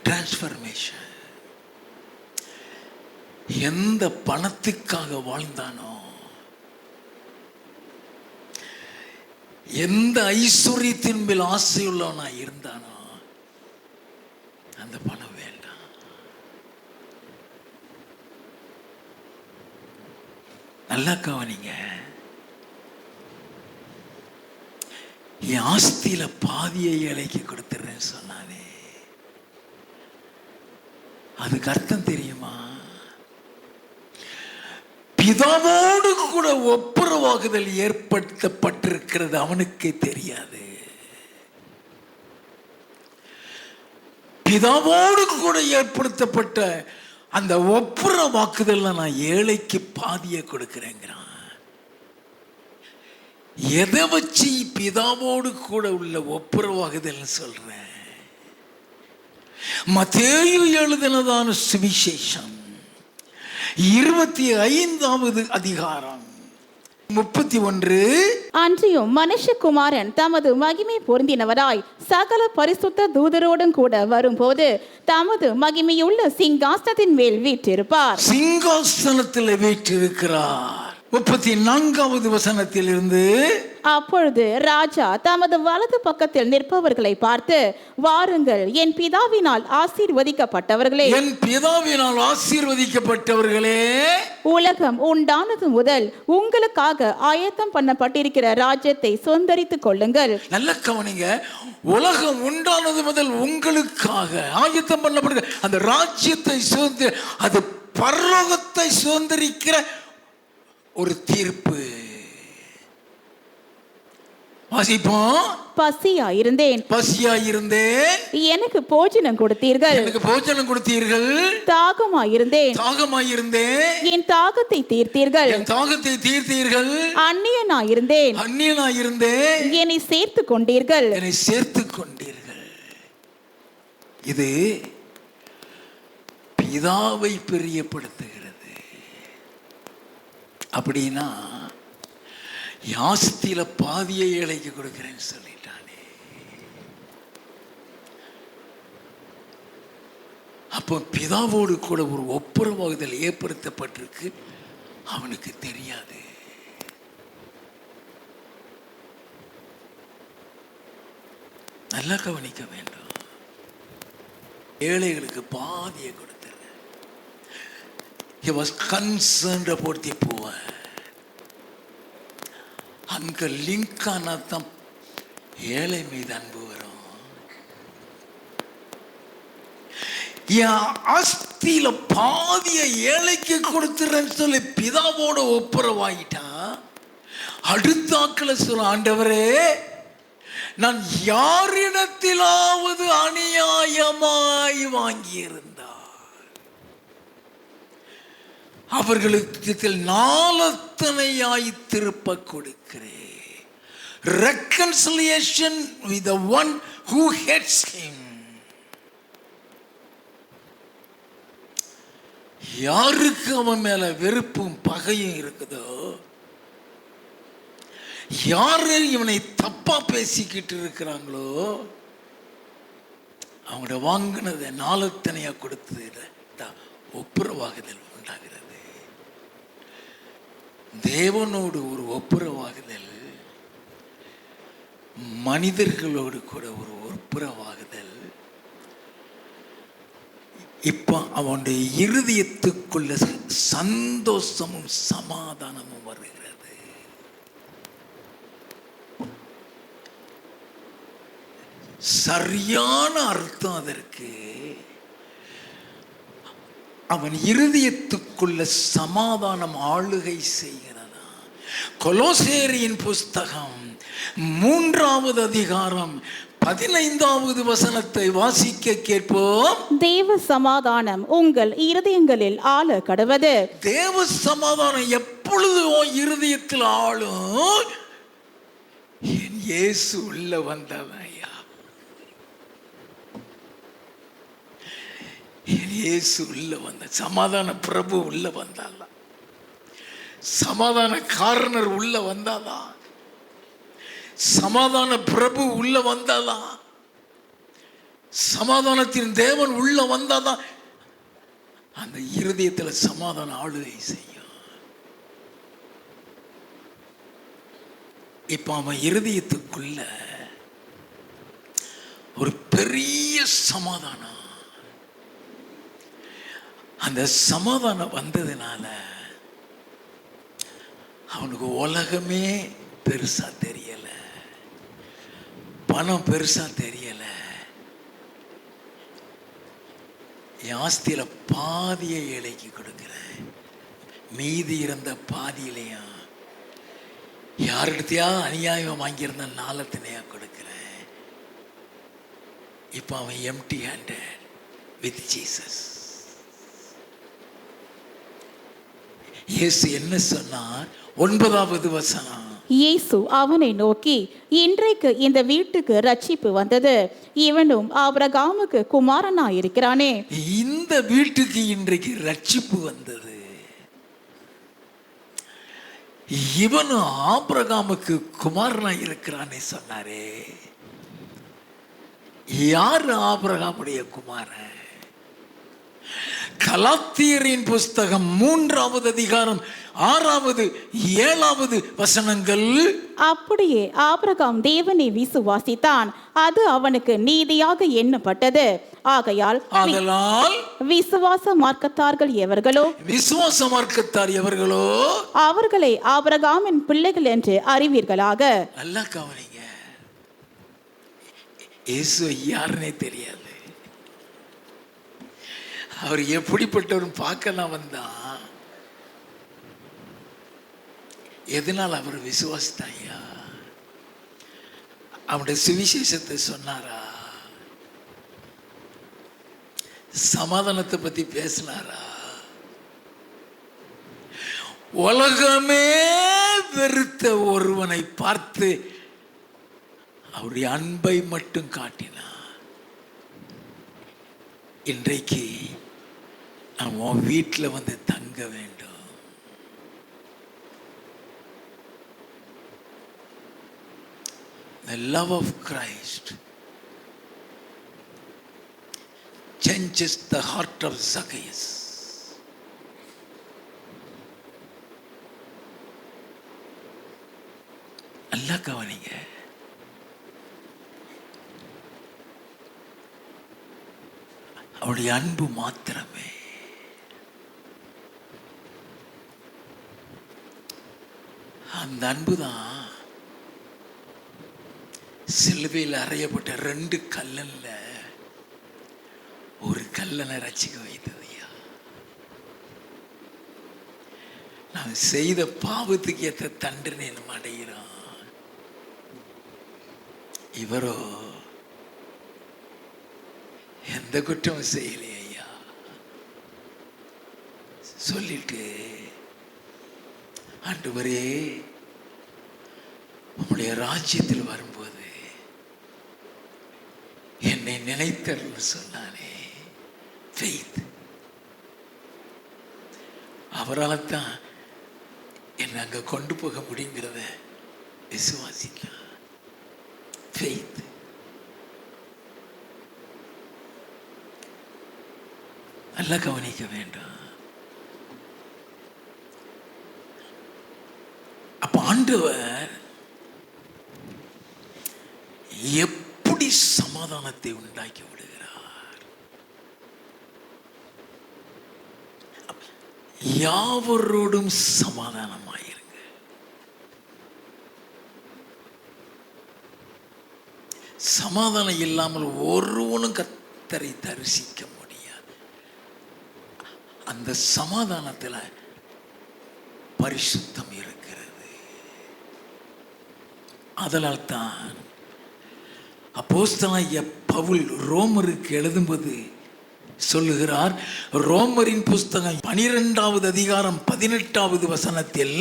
டிரான்ஸ்ஃபர்மேஷன். எந்த பணத்துக்காக வாழ்ந்தானோ, எந்த ஐஸ்வர்யத்தின் மேல் ஆசையுள்ளவனா இருந்தானோ, அந்த பணம் வேண்டாம். நல்லா கவனிங்க. என் ஆஸ்தியில பாதியை ஏழைக்கு கொடுத்துறேன்னு சொன்னானே, அதுக்கு அர்த்தம் தெரியுமா? பிதாவோடு கூட ஒப்புரவாகுதல் ஏற்படுத்தப்பட்டிருக்கிறது அவனுக்கே தெரியாது. பிதாவோடு கூட ஏற்படுத்தப்பட்ட அந்த ஒப்புரவாக்குதல் நான் ஏழைக்கு பாதியை கொடுக்கிறேங்கிறான். எதை வச்சு பிதாவோடு கூட உள்ள ஒப்புரவாகுதல் சொல்றேன்? மத்தேயு எழுதினதான சுவிசேஷம் 25வது அதிகாரம் 31. அன்றியும் மனுஷகுமாரன் தமது மகிமை பொருந்தினவராய் சகல பரிசுத்த தூதரோடும் கூட வரும்போது தமது மகிமையுள்ள சிங்காசனத்தின் மேல் வீற்றிருப்பார். சிங்காசனத்தில் வீற்றிருக்கிறார். 34வது வசனத்திலிருந்து, அப்பொழுது ராஜா தமது வலது பக்கத்தில் நிற்பவர்களை பார்த்து, வாருங்கள், என் பிதாவினால் ஆசீர்வதிக்கப்பட்டவர்களே, என் பிதாவினால் ஆசீர்வதிக்கப்பட்டவர்களே, உலகம் உண்டானது முதல் உங்களுக்காக ஆயத்தம் பண்ணப்பட்டிருக்கிற ராஜ்யத்தை சுதந்தரித்துக் கொள்ளுங்கள். நல்ல கவனிங்க. உலகம் உண்டானது முதல் உங்களுக்காக ஆயத்தம் பண்ணப்பட்ட அந்த ராஜ்யத்தை சுதந்திர, அது பரலோகத்தை சுதந்திரிக்கிற ஒரு தீர்ப்பு. வாசிப்போம். பசியாயிருந்தேன், எனக்கு போஜனம் கொடுத்தீர்கள், தாகமாயிருந்தேன், என் தாகத்தை தீர்த்தீர்கள், அந்நியனாயிருந்தேன், என்னை சேர்த்துக் கொண்டீர்கள். இது பிதாவை பிரியப்படுத்துகிறது. அப்படின்னா ஆஸ்தியில பாதியை ஏழைக்கு கொடுக்கிறேன்னு சொல்லிட்டானே. அப்போ பிதாவோடு கூட ஒரு ஒப்புரவாகுதல் ஏற்படுத்தப்பட்டிருக்கு, அவனுக்கு தெரியாது. நல்லா கவனிக்க வேண்டும். ஏழைகளுக்கு பாதியை கொடுத்தார். He was concerned about the poor. அங்க லிங்க் ஆனாதான் ஏழை மீது அன்பு வரும். என் ஆஸ்தியில பாதிய ஏழைக்கு கொடுத்துறேன்னு சொல்லி பிதாவோட ஒப்புரவாயிட்டான். அடுத்தாக்களை சொல்ல, ஆண்டவரே, நான் யாரிடத்திலாவது அநியாயமாய் வாங்கியிருந்தார் அவர்களுக்கு நாலத்தனையாய் திருப்ப கொடுக்கிறேன். Reconciliation with the one who hates him. யாருக்கு அவன் மேல வெறுப்பும் பகையும் இருக்குதோ, யாரு இவனை தப்பா பேசிக்கிட்டு இருக்கிறாங்களோ, அவங்கள வாங்கினதை நாலத்தனையா கொடுத்தது ஒப்புரவாகுதல் உண்டாகிறது. தேவனோடு ஒரு ஒப்புரவாகுதல், மனிதர்களோடு கூட ஒரு ஒப்புரவாகுதல். இப்ப அவனுடைய இருதயத்துக்குள்ள சந்தோஷமும் சமாதானமும் வருகிறது. சரியான அர்த்தம் அதற்கு. அவன் இருதயத்துக்குள்ள சமாதானம் ஆளுகை செய்கிறதா. கொலோசேரியின் புஸ்தகம் 3வது அதிகாரம் 15வது வசனத்தை வாசிக்க கேட்போம். தேவ சமாதானம் உங்கள் இருதயங்களில் ஆள கடவது. தேவ சமாதானம் எப்பொழுது இருதயத்தில் ஆளும்? என் இயேசு உள்ள வந்தவன். என் இயேசு உள்ள வந்த சமாதான பிரபு உள்ள வந்தால, சமாதான காரணர் உள்ள வந்தாதான், சமாதான பிரபு உள்ள வந்தாதான், சமாதானத்தின் தேவன் உள்ள வந்தாதான் அந்த இருதயத்தில் சமாதான ஆளுகை செய்யும். இப்ப அவன் இருதயத்துக்குள்ள ஒரு பெரிய சமாதானம், அந்த சமாதானம் வந்ததுனால அவனுக்கு உலகமே பெருசா தெரியல, பணம் பெருசா தெரியல. என் ஆஸ்தியில பாதியை ஏழைக்கு கொடுக்கிறேன், மீதி இருந்த பாதியிலையும் யாரிடத்தையா அநியாயம் வாங்கியிருந்த நாலத்தினையா கொடுக்கிறேன். இப்ப அவன் எம்டி ஹேண்டட் வித் ஜீசஸ். இயேசு என்ன சொன்னார்? 9வது வசனம். இயேசு அவனை நோக்கி, இன்றைக்கு இந்த வீட்டுக்கு ரட்சிப்பு வந்தது, இவனும் ஆபிரகாமுக்கு குமாரனா இருக்கிறானே. இந்த வீட்டுக்கு இன்றைக்கு ரட்சிப்பு வந்தது, இவனும் ஆபிரகாமுக்கு குமாரனா இருக்கிறானே சொன்னாரே. யார் ஆபிரகாமுடைய குமாரன்? கலாத்தியரின் புஸ்தகம் 3வது அதிகாரம் 6வது 7வது வசனங்கள். அப்படியே ஆபிரகாம் தேவனை விசுவாசித்தான், அது அவனுக்கு நீதியாக எண்ணப்பட்டது. ஆகையால் விசுவாச மார்க்கத்தார்கள் எவர்களோ, விசுவாச மார்க்கத்தார் எவர்களோ அவர்களை ஆபிரகாமின் பிள்ளைகள் என்று அறிவீர்களாக. நல்லா கவனிங்க, இயேசு யாருன்னே தெரியாது. அவர் எப்படிப்பட்டவரும் பார்க்கலாம் வந்தான். எதனால் அவர் விசுவாசித்தாயா? அவனுடைய சுவிசேஷத்தை சொன்னாரா? சமாதானத்தை பத்தி பேசினாரா? உலகமே வெறுத்த ஒருவனை பார்த்து அவருடைய அன்பை மட்டும் காட்டினார். இன்றைக்கு நான் உன் வீட்டில் வந்து தங்க வேண்டும். The love of Christ changes the heart of Zacchaeus. நல்லா கவனிங்க. அவருடைய அன்பு மாத்திரமே. அந்த அன்புதான் சிலுவையில் அறையப்பட்ட 2 கல்லன்ல ஒரு கல்லனை ரட்சிக்க வைத்தது. நான் செய்த பாவத்துக்கு ஏற்ற தண்டனை நம்ம அடைகிறோம். இவரோ எந்த குற்றமும் செய்யலையே ஐயா சொல்லிட்டு, ஆண்டவரே உம்முடைய ராஜ்யத்தில் வரும்போது என்னை நினைத்தருள்னு சொன்னானே. ஃபெய்த். அவரால் தான் என்னை அங்க கொண்டு போக முடியுங்கிறத விசுவாசிக்கலாம். ஃபெய்த். நல்லா கவனிக்க வேண்டும். அப்ப ஆண்டவர் எப்படி சமாதானத்தை உண்டாக்கி விடுகிறார்? யாவரோடும் சமாதானமாயிருங்க. சமாதானம் இல்லாமல் ஒருவனும் கர்த்தரை தரிசிக்க முடியாது. அந்த சமாதானத்தில் பரிசுத்தம் இருக்கிறது. அதனால் தான் அப்போஸ்தலனாகிய பவுல் ரோமருக்கு எழுதும்போது சொல்லுகிறார். ரோமரின் புஸ்தகம் 12வது அதிகாரம் 18வது வசனத்தில்,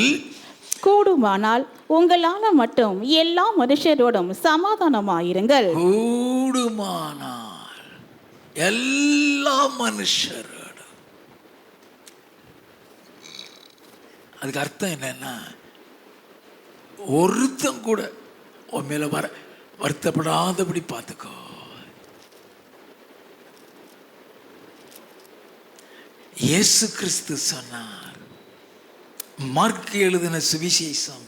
கூடுமானால் உங்களால மட்டும் எல்லா மனுஷரோடும் சமாதானமாயிருங்கள். கூடுமானால் எல்லா மனுஷரோடும். அதுக்கு அர்த்தம் என்னன்னா, ஒருத்தன் கூட உன் மேல வருத்தப்படாதபடி பார்த்துக்கோ. இயேசு கிறிஸ்து சொன்னார். மார்க் எழுதின சுவிசேஷம்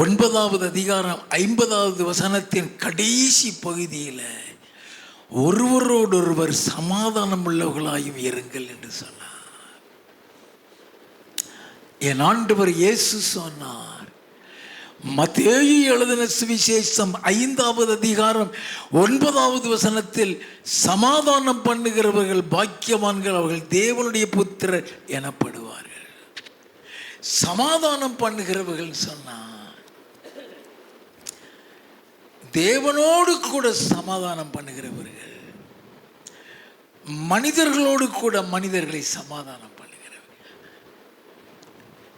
9வது அதிகாரம் 50வது வசனத்தின் கடைசி பகுதியில், ஒருவரோடொருவர் சமாதானம் உள்ளவர்களாயும் இருங்கள் என்று சொன்னார். என் ஆண்டவர் இயேசு சொன்னார். மத்தேயு எழுதின சுவிசேஷம் 5வது அதிகாரம் 9வது வசனத்தில், சமாதானம் பண்ணுகிறவர்கள் பாக்கியவான்கள், அவர்கள் தேவனுடைய புத்திரர் எனப்படுவார்கள். சமாதானம் பண்ணுகிறவர்கள் சொன்னார், தேவனோடு கூட சமாதானம் பண்ணுகிறவர்கள், மனிதர்களோடு கூட மனிதர்களை சமாதானம்.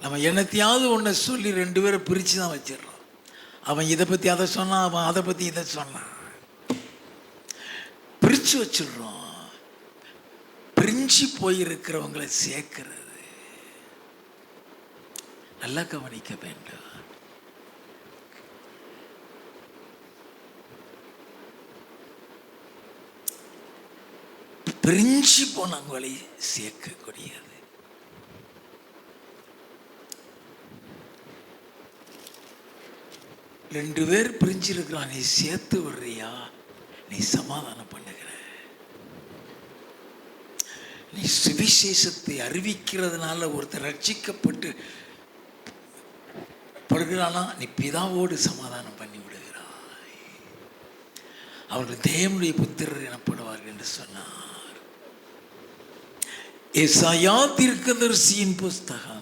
நம்ம என்னத்தையாவது ஒன்று சொல்லி 2 பேரை பிரித்து தான் வச்சிடறோம். அவன் இதை பற்றி அதை சொன்னான், அவன் அதை பற்றி இதை சொன்னான், பிரித்து வச்சிடுறோம். பிரிஞ்சு போயிருக்கிறவங்களை சேர்க்கிறது. நல்லா கவனிக்க வேண்டும். பிரிஞ்சு போனவங்களை சேர்க்கக்கூடியது. ரெண்டு பேர் பிரிஞ்சிருக்கிறான், நீ சேர்த்து விடுறியா? நீ சமாதானம் பண்ணுகிற. நீ சுவிசேஷத்தை அறிவிக்கிறதுனால ஒருத்தர் ரட்சிக்கப்பட்டு படுகிறானா, நீ பிதாவோடு சமாதானம் பண்ணி விடுகிறாய். அவர்கள் தேவனுடைய புத்திரர் எனப்படுவார்கள் என்று சொன்னார். ஏசாயா தீர்க்கதரிசியின் புஸ்தகம்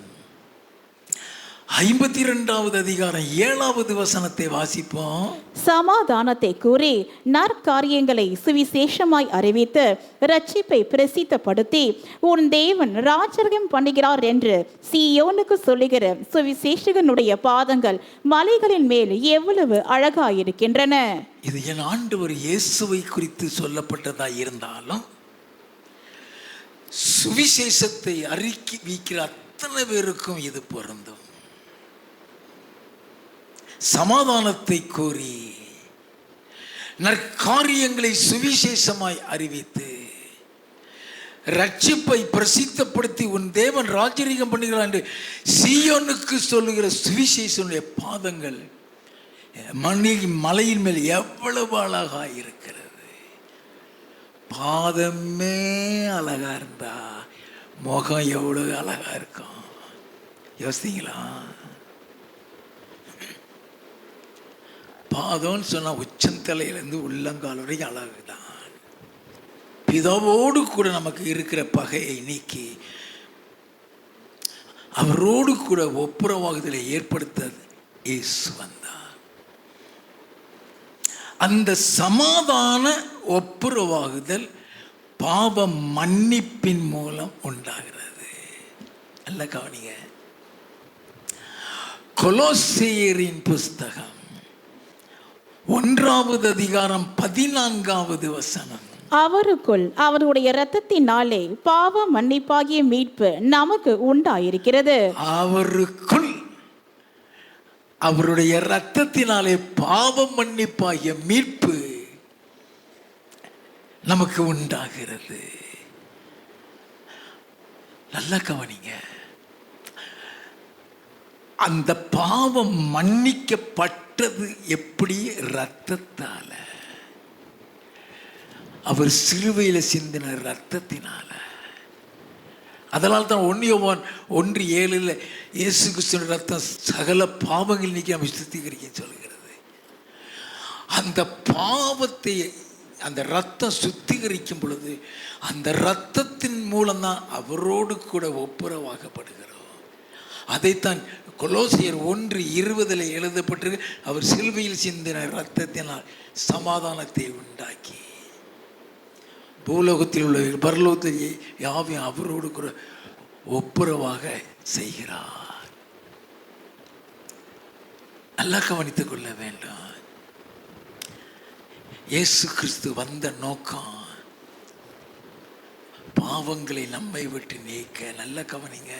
52வது அதிகாரம் 7வது வசனத்தை வாசிப்போம். சமாதானத்தை கூறி நற்காரியங்களை சுவிசேஷமாய் அறிவித்து ரட்சிப்பை பிரசித்தப்படுத்தி உன் தேவன் ராஜரிகம் பண்ணுகிறார் என்று சீயோனுக்கு சொல்லுகிற சுவிசேஷகனுடைய பாதங்கள் மலைகளின் மேல் எவ்வளவு அழகாயிருக்கின்றன. இது என் ஆண்டவர் இயேசுவை குறித்து சொல்லப்பட்டதா இருந்தாலும், சுவிசேஷத்தை அறிவிக்கிற அத்தனை பேருக்கும் இது பொருந்தும். சமாதானத்தை கோரி நற்காரியங்களை சுவிசேஷமாய் அறிவித்து ரட்சிப்பை பிரசித்தப்படுத்தி உன் தேவன் ராஜரிகம் பண்ணுகிறார் என்று சீயோனுக்கு சொல்லுகிற சுவிசேஷனுடைய பாதங்கள் மலையின் மேல் எவ்வளவு அழகா இருக்கிறது. பாதமே அழகா இருந்தா முகம் எவ்வளவு அழகா இருக்கும் யோசிங்களா? பாதம்னு சொன்னால் உச்சந்தலையிலேருந்து உள்ளங்கால் வரைக்கும் அழகுதான். பிதாவோடு கூட நமக்கு இருக்கிற பகையை நீக்கி அவரோடு கூட ஒப்புரவாகுதலை ஏற்படுத்த இயேசு வந்தார். அந்த சமாதான ஒப்புரவாகுதல் பாவ மன்னிப்பின் மூலம் உண்டாகிறது. நல்ல கவனிங்க. கொலோசியரின் புஸ்தகம் 1வது அதிகாரம் 14வது வசனம். அவருக்குள் அவருடைய இரத்தத்தினாலே பாவ மன்னிப்பாகிய மீட்பு நமக்கு உண்டாயிருக்கிறது. அவருக்குள் அவருடைய இரத்தத்தினாலே பாவ மன்னிப்பாகிய மீட்பு நமக்கு உண்டாகிறது. நல்ல கவனிங்க. அந்த பாவம் மன்னிக்கப்பட்டது எப்படி? இரத்தத்தால. அவர் சிலுவையில் சிந்தின இரத்தத்தினால. அதனால தான் 1 யோவான் 1:7 இயேசு கிறிஸ்துவின் ரத்தம் சகல பாவங்கள் நீக்கி நம்ம சுத்திகரிக்க சொல்கிறது. அந்த பாவத்தை அந்த ரத்தம் சுத்திகரிக்கும் பொழுது அந்த இரத்தத்தின் மூலம்தான் அவரோடு கூட ஒப்புரவாக்கப்படுகிறோம். அதைத்தான் கொலோசியர் 1:20 எழுதப்பட்டிருக்கு. அவர் சிலுவையில் சிந்தின இரத்தத்தினால் சமாதானத்தை உண்டாக்கி பூலோகத்தில் உள்ள பரலோகத்தில் யாவையும் அவரோடு கூட ஒப்புரவாக செய்கிறார். நல்லா கவனித்துக் கொள்ள வேண்டும். இயேசு கிறிஸ்து வந்த நோக்கம் பாவங்களை நம்மை விட்டு நீக்க. நல்ல கவனிங்க.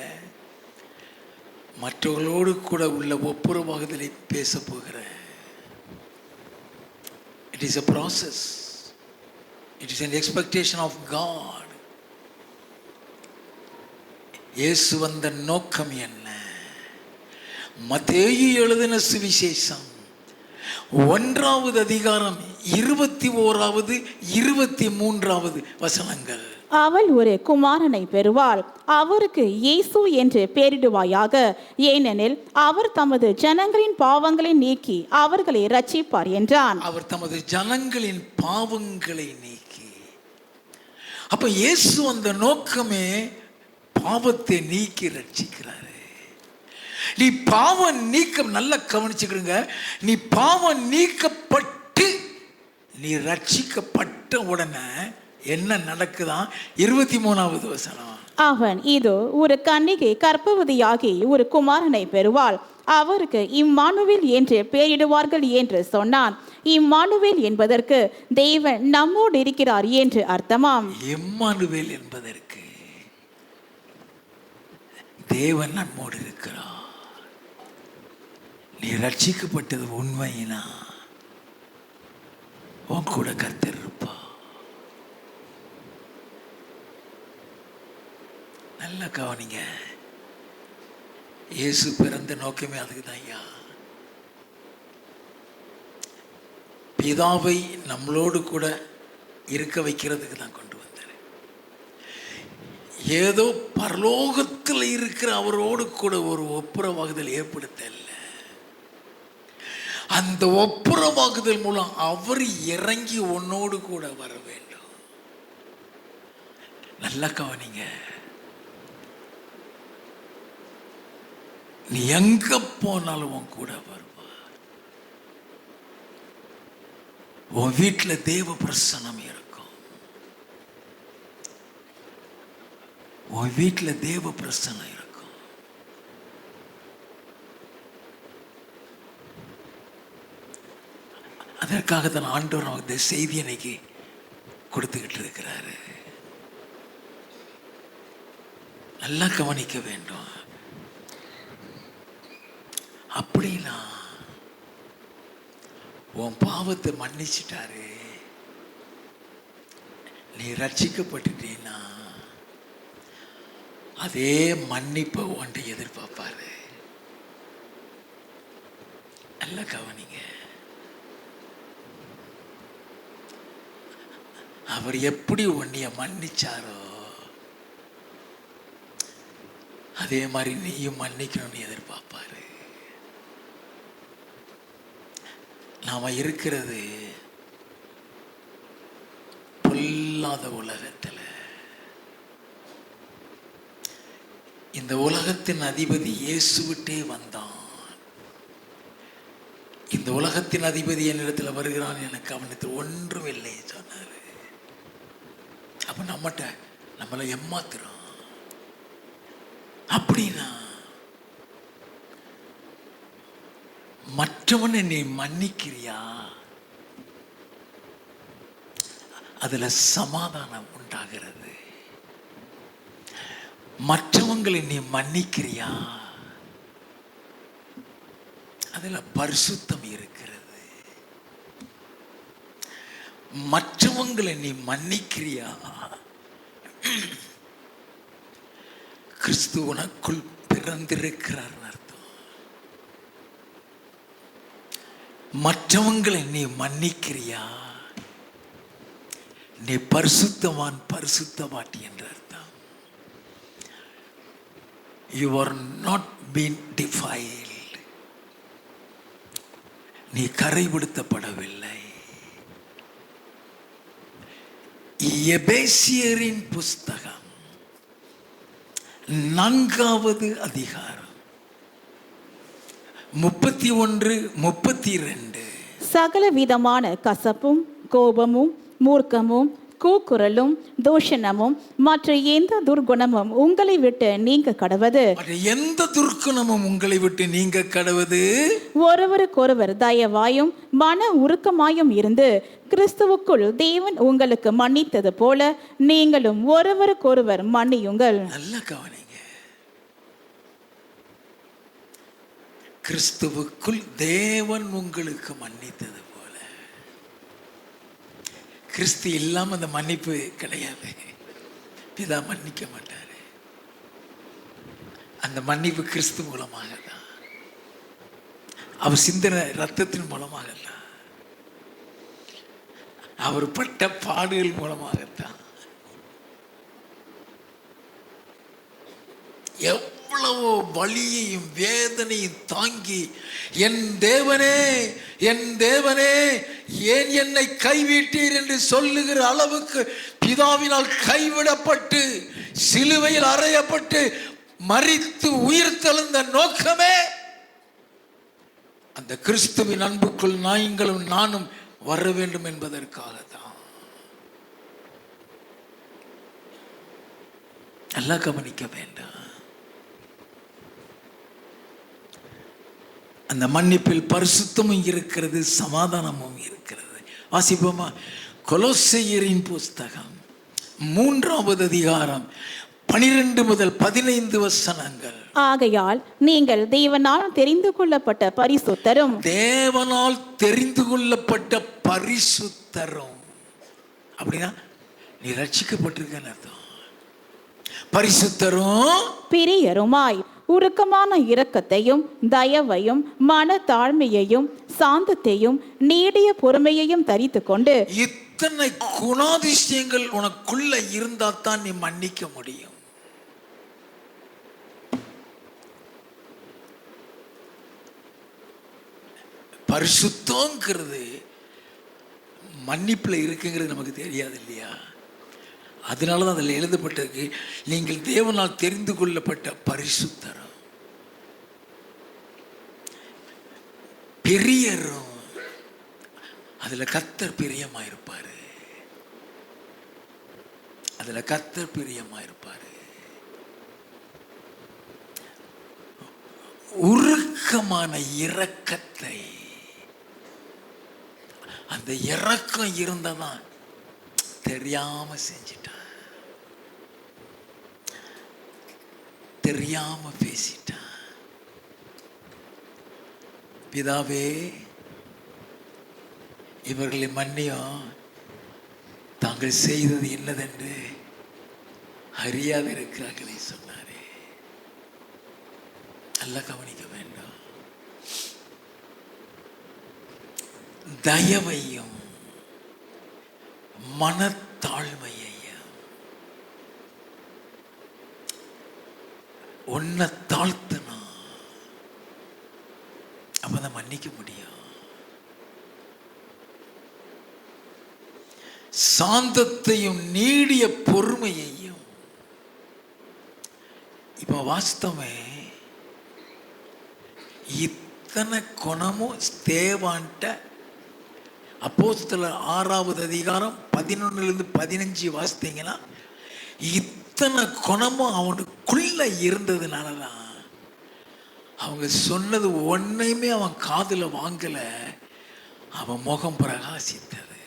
மற்றவர்களோடு கூட உள்ள ஒப்புரவாகுதலை பேச போகிறேன். It is a process. It is an expectation of God. இயேசு வந்த நோக்கம் என்ன? மத்தேயு எழுதின சுவிசேஷம் 1வது அதிகாரம் 21வது 23வது வசனங்கள். அவள் ஒரு குமாரனை பெறுவாள், அவருக்கு இயேசு என்று பெயரிடுவாயாக. ஏனெனில் அவர் தமது ஜனங்களின் பாவங்களை நீக்கி அவர்களை ரட்சிப்பார் என்றான். அவர் தமது ஜனங்களின் பாவங்களை நீக்கி. அப்ப இயேசு அந்த நோக்கமே பாவத்தை நீக்கி ரட்சிக்கிறாரு. நீ பாவம் நீக்க நல்லா கவனிச்சுக்கிடுங்க. நீ பாவம் நீக்கப்பட்டு நீ ரட்சிக்கப்பட்ட உடனே என்ன நடக்குதான்? 23வது வசனம். அவன் இதோ ஒரு கன்னிகை கர்ப்பவதியாகி ஒரு குமாரனை பெறுவாள், அவருக்கு இம்மானுவேல் என்று பெயரிடுவார்கள் என்று சொன்னான். இம்மானுவேல் என்பதற்கு தேவன் நம்மோடு இருக்கிறார் என்று அர்த்தமாம். இம்மானுவேல் என்பதற்கு தேவன் நம்மோடு இருக்கிறார். நீ ரட்சிக்கப்பட்டது உண்மையினா உன் கூட கர்த்தர் இருப்பா. நல்ல கவனிங்க. இயேசு பிறந்த நோக்கமே அதுக்கு தான். ஐயா, பிதாவை நம்மளோடு கூட இருக்க வைக்கிறதுக்கு தான் கொண்டு வந்தார். ஏதோ பரலோகத்தில் இருக்கிற அவரோடு கூட ஒரு ஒப்புரவாகுதல் ஏற்படுத்தல. அந்த ஒப்புரவாகுதல் மூலம் அவர் இறங்கி உன்னோடு கூட வர வேண்டும். நல்லா கவனிங்க. நீ எங்க போனாலும் உன் கூட வருவார். உன் வீட்டில் தேவ பிரசன்னம் இருக்கும். உன் வீட்டில் தேவ பிரசன்னம் இருக்கும். அதற்காக தான் ஆண்டவர் நமக்கு செய்தி இன்னைக்கு கொடுத்துக்கிட்டு இருக்கிறாரு. நல்லா கவனிக்க வேண்டும். அப்படின்னா உன் பாவத்தை மன்னிச்சிட்டாரு, நீ ரட்சிக்கப்பட்டுட்டீன்னா அதே மன்னிப்பை உன்னை எதிர்பார்ப்பாரு. நல்லா கவனிங்க. அவர் எப்படி உன்னைய மன்னிச்சாரோ அதே மாதிரி நீயும் மன்னிக்கணும்னு எதிர்பார்ப்பாரு. நாம இருக்கிறது பொல்லாத உலகத்தில். இந்த உலகத்தின் அதிபதி இயேசுவிட்டே வந்தான். இந்த உலகத்தின் அதிபதி என்னிடத்தில் வருகிறான், எனக்கு அவனிடத்தில் ஒன்றும் இல்லை சொன்னாரு. அப்ப நம்மளை ஏமாத்துறான். அப்படின்னா மற்றவனை நீ மன்னிக்கிறியா? அதுல சமாதானம் உண்டாகிறது. மற்றவங்களை நீ மன்னிக்கிறியா? அதுல பரிசுத்தம் இருக்கிறது. மற்றவங்களை நீ மன்னிக்கிறியா? கிறிஸ்து உனக்குள் பிறந்திருக்கிறார் அர்த்தம். மற்றவங்களை நீ மன்னிக்கிறியா? நீ பரிசுத்தவான், பரிசுத்தவாட்டி என்ற அர்த்தம். You are not been defiled. நீ கரைப்படுத்தப்படவில்லை. எபேசியரின் புஸ்தகம் 4வது அதிகாரம் 31, 32. சகல விதமான கசப்பும் கோபமும் மூர்க்கமும் கூக்குரலும் தூஷணமும் மற்ற எந்த துர்குணமும் உங்களை விட்டு நீங்க கடவது. எந்த துர்க்குணமும் உங்களை விட்டு நீங்க கடவது. ஒருவருக்கொருவர் தயவாயும் மன உருக்கமாயும் இருந்து கிறிஸ்துவுக்குள் தேவன் உங்களுக்கு மன்னித்தது போல நீங்களும் ஒருவருக்கொருவர் மன்னியுங்கள். நல்ல கவனிங்க. கிறிஸ்துவுக்குள் தேவன் உங்களுக்கு மன்னித்தது போல. கிறிஸ்து இல்லாம அந்த மன்னிப்பு கிடையாது. பிதா மன்னிக்க மாட்டாரு. அந்த மன்னிப்பு கிறிஸ்து மூலமாக தான். அவர் சிந்தின ரத்தத்தின் மூலமாக தான். அவர் பட்ட பாடுகள் மூலமாகத்தான். எவ்வளவோ வலியையும் வேதனையும் தாங்கி என் தேவனே என் தேவனே ஏன் என்னை கைவிட்டீர் என்று சொல்லுகிற அளவுக்கு பிதாவினால் கைவிடப்பட்டு சிலுவையில் அறையப்பட்டு மரித்து உயிர் தெழுந்த நோக்கமே அந்த கிறிஸ்துவின் அன்புக்குள் நீங்களும் நானும் வர வேண்டும் என்பதற்காக தான். நல்லா கவனிக்க வேண்டாம். அந்த மன்னிப்பில் பரிசுத்தமும் இருக்கிறது, சமாதானமும் இருக்கிறது. வாசிப்போமா? கொலோசையரின் புஸ்தகம் 3வது அதிகாரம் 12 முதல் 15 வசனங்கள். ஆகையால் நீங்கள் தேவனால் தெரிந்து கொள்ளப்பட்ட பரிசுத்தரும். தேவனால் தெரிந்து கொள்ளப்பட்ட பரிசுத்தரும் அப்படின்னா நீ ரட்சிக்கப்பட்டிருக்கன்னு அர்த்தம். பரிசுத்தரும் பிரியருமாய் உருக்கமான இரக்கத்தையும் தயவையும் மன தாழ்மையையும் சாந்தத்தையும் நீடிய பொறுமையையும் தரித்து கொண்டு. இத்தனை குணாதிசயங்கள் உனக்குள்ள இருந்தா தான் நீ மன்னிக்க முடியும். பரிசுத்தங்கிறது மன்னிப்புல இருக்குங்கிறது நமக்கு தெரியாது இல்லையா? அதனாலதான் அதில் எழுதப்பட்டிருக்கு, நீங்கள் தேவனால் தெரிந்து கொள்ளப்பட்ட பரிசுத்தரும் பெரியரும். அதுல கர்த்தர் பிரியமாயிருப்பாரு. அதுல கர்த்தர் பிரியமாயிருப்பாரு. உருக்கமான இரக்கத்தை, அந்த இரக்கம் இருந்ததான் தெரியாம செஞ்சிட்டான், தெரியாம பேசிட்டான். பிதாவே இவர்களை மன்னியும், தாங்கள் செய்தது என்னதென்று அறியாது இருக்கிறார்களே சொன்னாரே. நல்லா கவனிக்க வேண்டும். தயவையும் மனத்தாழ்மையையும் உன்னை தாழ்த்தணும், அப்பதான் மன்னிக்க முடியும். சாந்தத்தையும் நீடிய பொறுமையையும் இப்போ வாஸ்தவமே இத்தனை குணமும் ஸ்தேவான்ட்ட அப்போஸ்தலர் 6வது அதிகாரம் 11-15 வாசித்தீங்கன்னா இத்தனை குணமும் அவனுக்குள்ள இருந்ததுனால தான் அவங்க சொன்னது ஒன்றையுமே அவன் காதுல வாங்கல. அவன் முகம் பிரகாசித்தது.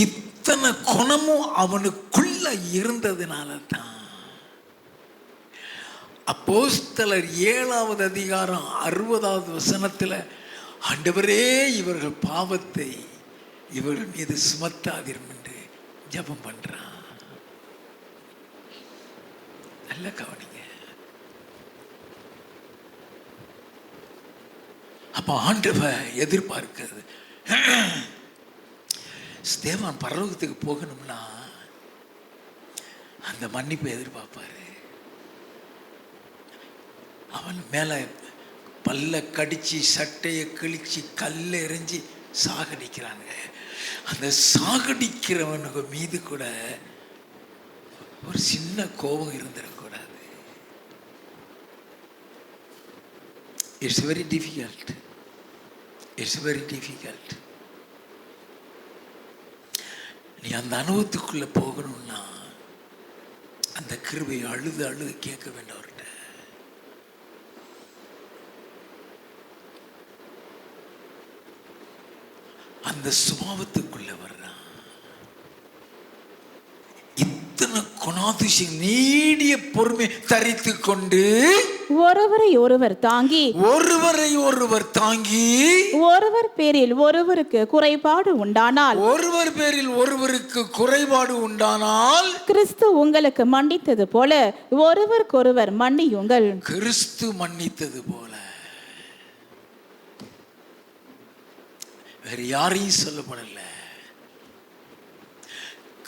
இத்தனை குணமும் அவனுக்குள்ள இருந்ததுனால தான் அப்போஸ்தலர் 7வது அதிகாரம் 60வது வசனத்தில் ஆண்டவரே இவர்கள் பாவத்தை இவர்கள் மீது சுமத்தாதிரும் என்று ஜெபம் பண்றான். நல்ல கவனிங்க. அப்ப ஆண்டவர் எதிர்பார்க்கிறது, ஸ்தேவான் பரலோகத்துக்கு போகணும்னா அந்த மன்னிப்பை எதிர்பார்ப்பாரு. அவன் மேல பல்ல கடிச்சு சட்டையை கிழிச்சு கல்ல எறிஞ்சி சாகடிக்கிறாங்க. அந்த சாகடிக்கிறவனுக்கு மீது கூட ஒரு சின்ன கோபம் இருந்துடக்கூடாது. It's very difficult. It's very difficult. நீ அந்த அனுபவத்துக்குள்ள போகணும்னா அந்த கிருபையை அழுது அழுது கேட்க வேண்டாம். அவர்கிட்ட அந்த சுபாவத்துக்குள்ள வர்றான். இத்தனை குணாதிசயம் நீடிய பொறுமை தரித்து கொண்டு ஒருவரை ஒருவர் தாங்கி ஒருவர் பேரில் ஒருவருக்கு குறைபாடு உண்டானால் கிறிஸ்து உங்களுக்கு மன்னித்தது போல ஒருவருக்கொருவர் மன்னியுங்கள். கிறிஸ்து மன்னித்தது போல வேற யாரையும் சொல்லப்படல.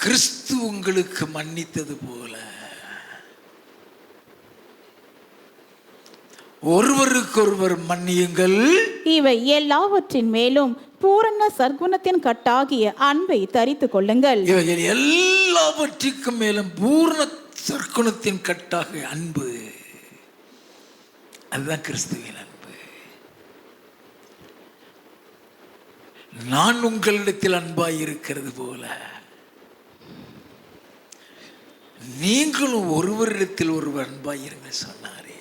கிறிஸ்து உங்களுக்கு மன்னித்தது போல ஒருவருக்கொருவர் மன்னியுங்கள். இவை எல்லாவற்றின் மேலும் பூரண சற்குணத்தின் கட்டாகிய அன்பை தரித்து கொள்ளுங்கள். இவைகள் எல்லாவற்றுக்கும் மேலும் பூரண சற்குணத்தின் கட்டாகிய அன்பு. அதுதான் கிறிஸ்துவின் அன்பு. நான் உங்களிடத்தில் அன்பாய் இருக்கிறது போல நீங்களும் ஒருவரிடத்தில் ஒருவர் அன்பாய் இருங்க சொன்னாரே.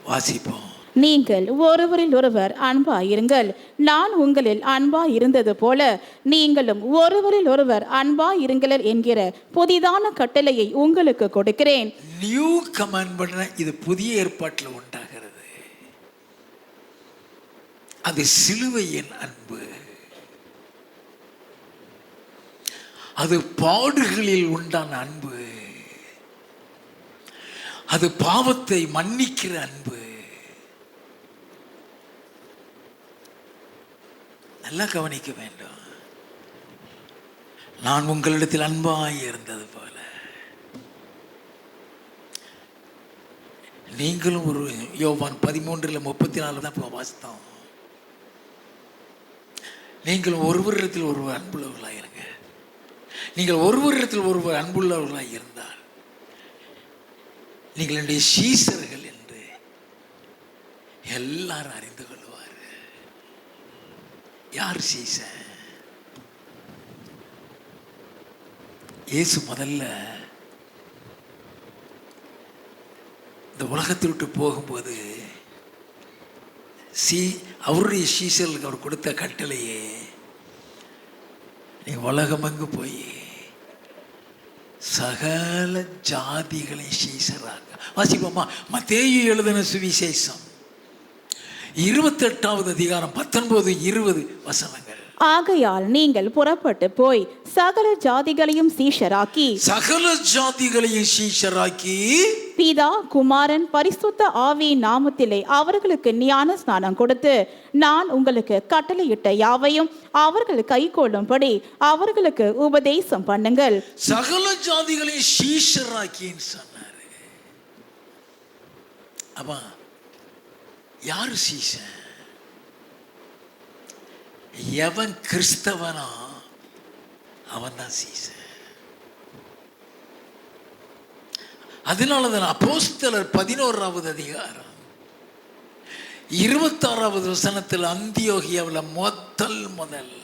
வாசிப்போம். நீங்கள் ஒருவரில் ஒருவர் அன்பாயிருங்கள். நான் உங்களில் அன்பாயிருந்தது போல நீங்களும் ஒருவரில் ஒருவர் அன்பாயிருங்கள் என்கிற புதிதான கட்டளையை உங்களுக்கு கொடுக்கிறேன். நியூ கமாண்ட் பண்ண இது புதிய ஏற்பாட்டில் உண்டாகிறது. அது சிலுவையின் அன்பு. அது பாடுகளில் உண்டான அன்பு. அது பாவத்தை மன்னிக்கிற அன்பு. நல்லா கவனிக்க வேண்டும். நான் உங்களிடத்தில் அன்பாய் இருந்தது போல நீங்களும் ஒரு யோவான் 13:34 தான் வாசித்தோம். நீங்கள் ஒருவரிடத்தில் ஒருவர் அன்புள்ளவர்களாக இருங்க. நீங்கள் ஒருவரிடத்தில் ஒருவர் அன்புள்ளவர்களாக இருந்தால் நீங்கள் என்னுடைய சீசர்கள் என்று எல்லாரும் அறிந்து கொள்வார். யார் சீசன்? இயேசு முதல்ல இந்த உலகத்தை விட்டு போகும்போது அவருடைய சீசர்களுக்கு அவர் கொடுத்த கட்டளையே, நீ உலகமங்கு போய் சகல ஜாதிகளை சீசராக. வாசிப்போமா? மத்தேயு எழுதின சுவிசேஷம் 28வது அதிகாரம் 19-20 வசனங்கள். ஆகையால் நீங்கள் புறப்பட்டு போய் சகல ஜாதிகளையும் சீஷராக்கி பிதா குமாரன் பரிசுத்த ஆவியின் நாமத்திலே அவர்களுக்கு ஞான ஸ்நானம் கொடுத்து நான் உங்களுக்கு கட்டளையிட்ட யாவையும் அவர்கள் கைக்கொள்ளும்படி அவர்களுக்கு உபதேசம் பண்ணுங்கள். சகல ஜாதிகளையும் சீஷராக்கின்னு சொன்னாரு. அப்ப யாரு சீஷன்? எவன் கிறிஸ்தவனா அவன் தான் சீசன். அதனால தான் அப்போஸ்தலர் 11வது அதிகாரம் 26வது வசனத்தில் அந்தியோகியாவில் முதல்ல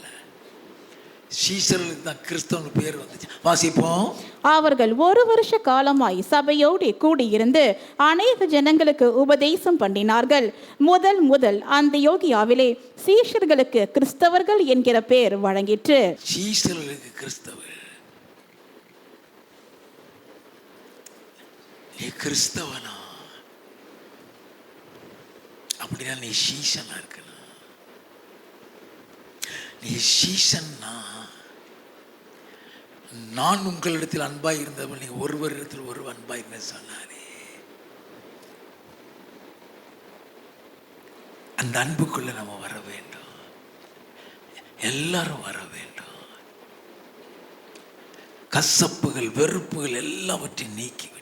சீசர்களுக்கு தான் கிறிஸ்தவன் பேர் வந்துச்சு. வாசிப்போம். அவர்கள் 1 வருஷ காலமாய் சபையோடு கூடியிருந்து அநேக ஜனங்களுக்கு உபதேசம் பண்ணினார்கள். முதல் அந்தியோகியாவிலே சீஷர்களுக்கு கிறிஸ்தவர்கள் என்கிற பெயர் வழங்கிற்று. சீஷர்களுக்கு கிறிஸ்தவர்கள். நீ கிறிஸ்தவனா அப்படின்னா நீ சீசனா இருக்கணும். நீ சீசன்னா நான் உங்களிடத்தில் அன்பாய் இருந்தவன் நீ ஒருவரிடத்தில் ஒருவர் அன்பாய் இருந்த சொன்னாரே. அந்த அன்புக்குள்ள நம்ம வர வேண்டும். எல்லாரும் வர வேண்டும். கசப்புகள் வெறுப்புகள் எல்லாவற்றையும் நீக்கிவிட்டு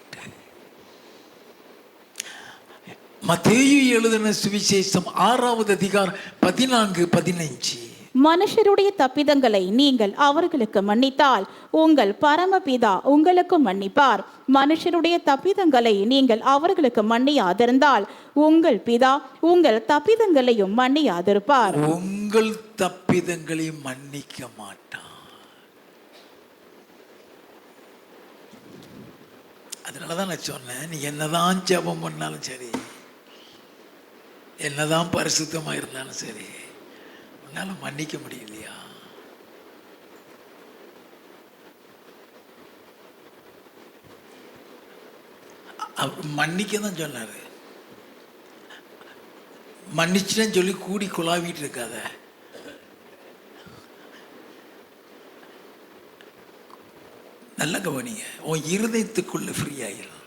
மத்தேயு எழுதின சுவிசேஷம் 6வது அதிகாரம் 14-15 மனுஷருடைய தப்பிதங்களை நீங்கள் அவர்களுக்கு மன்னித்தால் உங்கள் பரமபிதா உங்களுக்கு மன்னிப்பார். மனுஷருடைய தப்பிதங்களை நீங்கள் அவர்களுக்கு மன்னியாதிருந்தால் உங்கள் பிதா உங்கள் தப்பிதங்களையும் மன்னியாதிருப்பார். உங்கள் தப்பிதங்களையும் மன்னிக்க மாட்டான். அதனாலதான் நான் சொன்னேன், நீ என்னதான் ஜெபம் பண்ணாலும் சரி, என்னதான் பரிசுத்தமா இருந்தாலும் சரி, உன்னால மன்னிக்க முடியலையா? மன்னிக்க தான் சொன்னாரு. மன்னிச்சுன்னு சொல்லி கூடி குழாவிட்டு இருக்காத. நல்ல கவனிங்க. உன் இருதயத்துக்குள்ள ஃப்ரீ ஆகிடலாம்.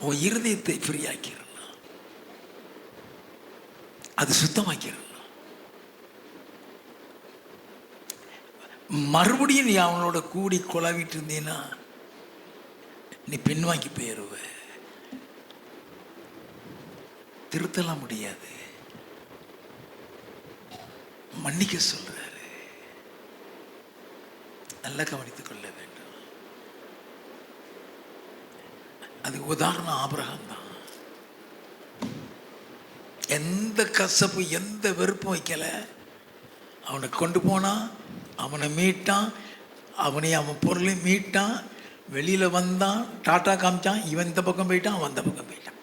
உன் இருதயத்தை ஃப்ரீ ஆக்கிடலாம். அது சுத்தமாக்கிடலாம். மறுபடியும் நீ அவனோட கூடி குழாவிட்டு இருந்தீன்னா நீ பின்வாங்கி போயிருவ. திருத்தலாம் முடியாது. மன்னிக்க சொல்றாரு. நல்லா கவனித்துக் கொள்ள வேண்டும். அது உதாரணம் ஆபிரகாம் தான். எந்த கசப்பு எந்த வெறுப்பும் வைக்கல. அவனை கொண்டு போனான், அவனை மீட்டான், அவன் பொருளை மீட்டான், வெளியில வந்தான், டாட்டா காமிச்சான். இவன் இந்த பக்கம் போயிட்டான், அவன் அந்த பக்கம் போயிட்டான்.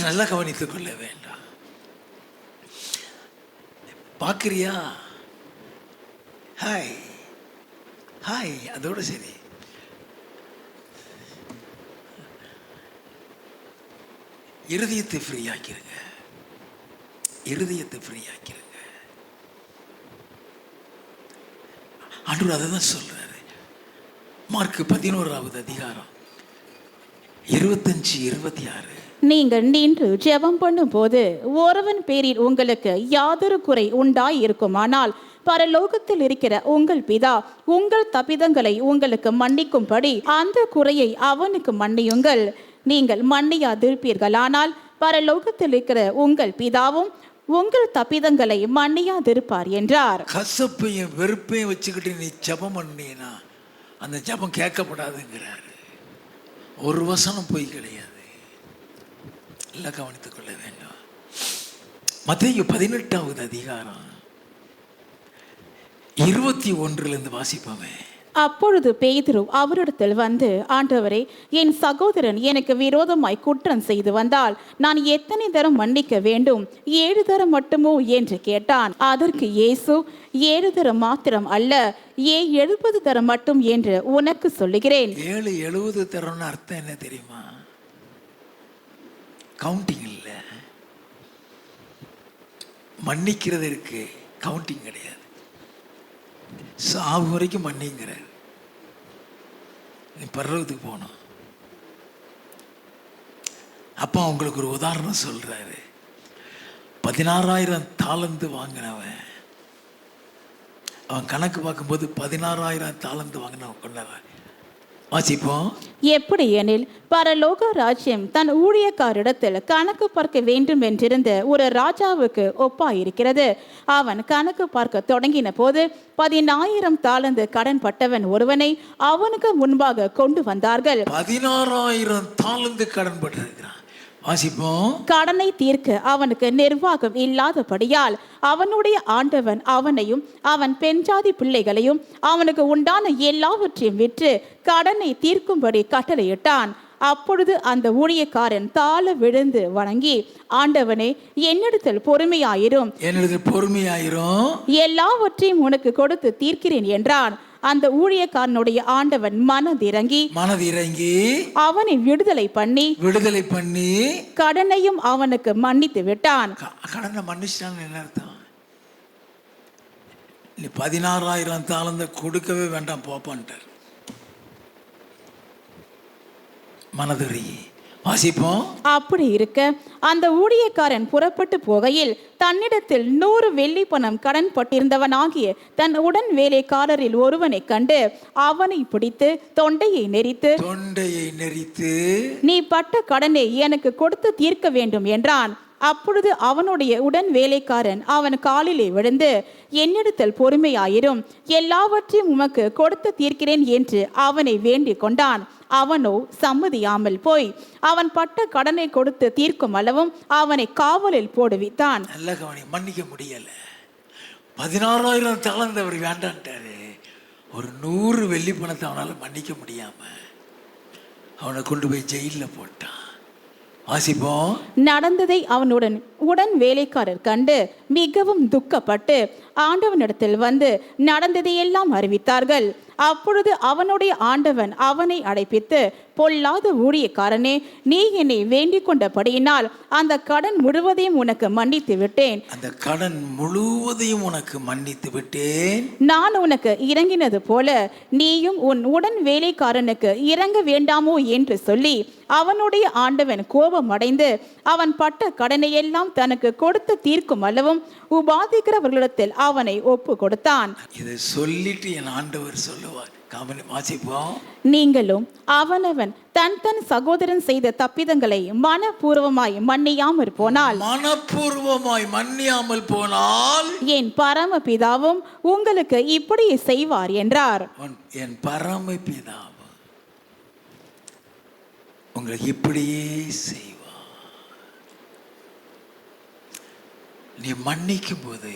நல்லா கவனித்துக் கொள்ள வேண்டாம். பார்க்கிறியா? ஹாய் ஹாய், அதோட சரி. இருதயத்தை ஃப்ரீ ஆக்கிருங்க. இருதயத்தை ஃப்ரீ ஆக்கிருங்க. ஆண்டவர் அதை தான் சொல்றாரு. மார்க் 11வது அதிகாரம் 25-26 நீங்கள் நின்று ஜெபம் பண்ணும் போது ஒருவன் பேரில் உங்களுக்கு யாதொரு குறை உண்டாய் இருக்குமானால் பரலோகத்தில் இருக்கிற உங்கள் பிதா உங்கள் தப்பிதங்களை உங்களுக்கு மன்னிக்கும்படி அந்த குறையை அவனுக்கு மன்னியுங்கள். நீங்கள் மன்னியாதிருப்பீர்களானால் பரலோகத்தில் இருக்கிற உங்கள் பிதாவும் உங்கள் தப்பிதங்களை மன்னியாதிருப்பார் என்றார். கசப்பையும் வெறுப்பையும் வச்சுக்கிட்டு நீ ஜெபம் பண்ணினா அந்த ஜெபம் கேட்கப்படாதுங்கிறாரு. ஒரு வசனம் போய் கிடையாது. எல்லாம் கவனித்துக் கொள்ள வேண்டும். மத்தேயு 18வது அதிகாரம் 21 வாசிப்போமே. அப்பொழுது பேதுரு அவரிடத்தில் வந்து, ஆண்டவரே, என் சகோதரன் எனக்கு விரோதமாய் குற்றம் செய்து வந்தால் நான் எத்தனை தரம் மன்னிக்க வேண்டும்? 7 தரம் மட்டுமோ என்று கேட்டான். அதற்கு இயேசு, 7 தரம் மாத்திரம் அல்ல, 70 தரம் மட்டும் என்று உனக்கு சொல்லுகிறேன். 70 தரம்னு அர்த்தம் என்ன தெரியுமா? கவுண்டிங் இல்ல. மன்னிக்கிறது இருக்கு, கவுண்டிங் கிடையாது. சாவு வரைக்கும் மன்னிங்கிற. நீ பரலோகத்துக்கு போகணும். அப்பா உங்களுக்கு ஒரு உதாரணம் சொல்றாரு. 16,000 தாலந்து வாங்கினவன், அவன் கணக்கு பார்க்கும்போது 16,000 தாலந்து வாங்கினவன் கொண்டாடுறான். வாசிப்போம். எப்படி எனில் பரலோக ராஜ்யம் தன் ஊழியக்காரிடத்தில் கணக்கு பார்க்க வேண்டும் என்றிருந்த ஒரு ராஜாவுக்கு ஒப்பாயிருக்கிறது. அவன் கணக்கு பார்க்க தொடங்கின போது 10,000 தாலந்து கடன் பட்டவன் ஒருவனை அவனுக்கு முன்பாக கொண்டு வந்தார்கள். 16,000 தாலந்து கடன் பட்டிருக்கிறான். வாசிப்போம். கடனை தீர்க்க அவனுக்கு நிர்வாகம் இல்லாதபடியால் அவனுடைய ஆண்டவன் அவனையும் அவன் பெண்ஜாதி பிள்ளைகளையும் அவனுக்கு உண்டான எல்லாவற்றையும் விற்று கடனை தீர்க்கும்படி கட்டளையிட்டான். அப்பொழுது அந்த ஊழியக்காரன் தாழ விழுந்து வணங்கி, ஆண்டவனே, என்னிடத்தில் பொறுமையாயிரும், எல்லாவற்றையும் உனக்கு கொடுத்து தீர்க்கிறேன் என்றான். அந்த ஊழியக்காரனுடைய ஆண்டவன் மனதிறங்கி அவனை விடுதலை பண்ணி கடனையும் அவனுக்கு மன்னித்து விட்டான். கடனை மன்னிச்சிட்டான்னு என்ன அர்த்தம்? 16,000 தாலந்தை கொடுக்கவே வேண்டாம் போப்பான்ட்டார். மனதிறங்கி. வாசிப்போம். அப்படி இருக்க அந்த ஊழியக்காரன் புறப்பட்டு போகையில் தன்னிடத்தில் 100 வெள்ளி பணம் கடன் பட்டிருந்தவனாகிய தன் உடன் வேலைக்காரரில் ஒருவனை கண்டு அவனை பிடித்து தொண்டையை நெரித்து நீ பட்ட கடனை எனக்கு கொடுத்து தீர்க்க வேண்டும் என்றான். அப்பொழுது அவனுடைய உடன் வேலைக்காரன் அவன் காலிலே விழுந்து, என்னிடத்தில் பொறுமையாயிரும், எல்லாவற்றையும் உமக்கு கொடுத்து தீர்க்கிறேன் என்று அவனை வேண்டிக் கொண்டான். அவனோ சம்மதியாமல் போய் அவன் பட்ட கடனை கொடுத்து தீர்க்கும் அளவும் அவனை காவலில் போடுவித்தான். நல்ல கவனி, மன்னிக்க முடியல. 16,000 தாலந்து அவர் வேண்டான்ட்டாரு. ஒரு 100 வெள்ளி பணத்தை அவனால மன்னிக்க முடியாம அவனை கொண்டு போய் ஜெயிலில் போட்டான். வாசிப்போம். நடந்ததை அவனுடன் உடன் வேலைக்காரர் கண்டு மிகவும் துக்கப்பட்டு ஆண்டவனிடத்தில் வந்து நடந்ததையெல்லாம் அறிவித்தார்கள். அப்பொழுது அவனுடைய ஆண்டவன் அவனை அழைப்பித்து, பொல்லாத ஊழியக்காரனே, நீ என்னை வேண்டிக் கொண்டபடியினால் அந்த கடன் முழுவதையும் உனக்கு மன்னித்து விட்டேன். நான் உனக்கு இறங்கினது போல நீயும் உன் உடன் வேலைக்காரனுக்கு இறங்க வேண்டாமோ என்று சொல்லி அவனுடைய ஆண்டவன் கோபம் அடைந்து அவன் பட்ட கடனை எல்லாம் தனக்கு கொடுத்து தீர்க்கும் அளவும் உபாதிக்கிறவர்களிடத்தில் அவனை ஒப்பு கொடுத்தான். இதை சொல்லிட்டு என் ஆண்டவர் சொல்லுவார். வாசிப்போம். நீங்களும் அவனவன் தன் தன் சகோதரன் செய்த தப்பிதங்களை மனப்பூர்வமாய் மன்னியாமல் போனால் என் பரமபிதாவும் உங்களுக்கு இப்படி செய்வார் என்றார். என் பரமபிதாவும் உங்களுக்கு இப்படியே செய்வார். நீ மன்னிக்கும் போது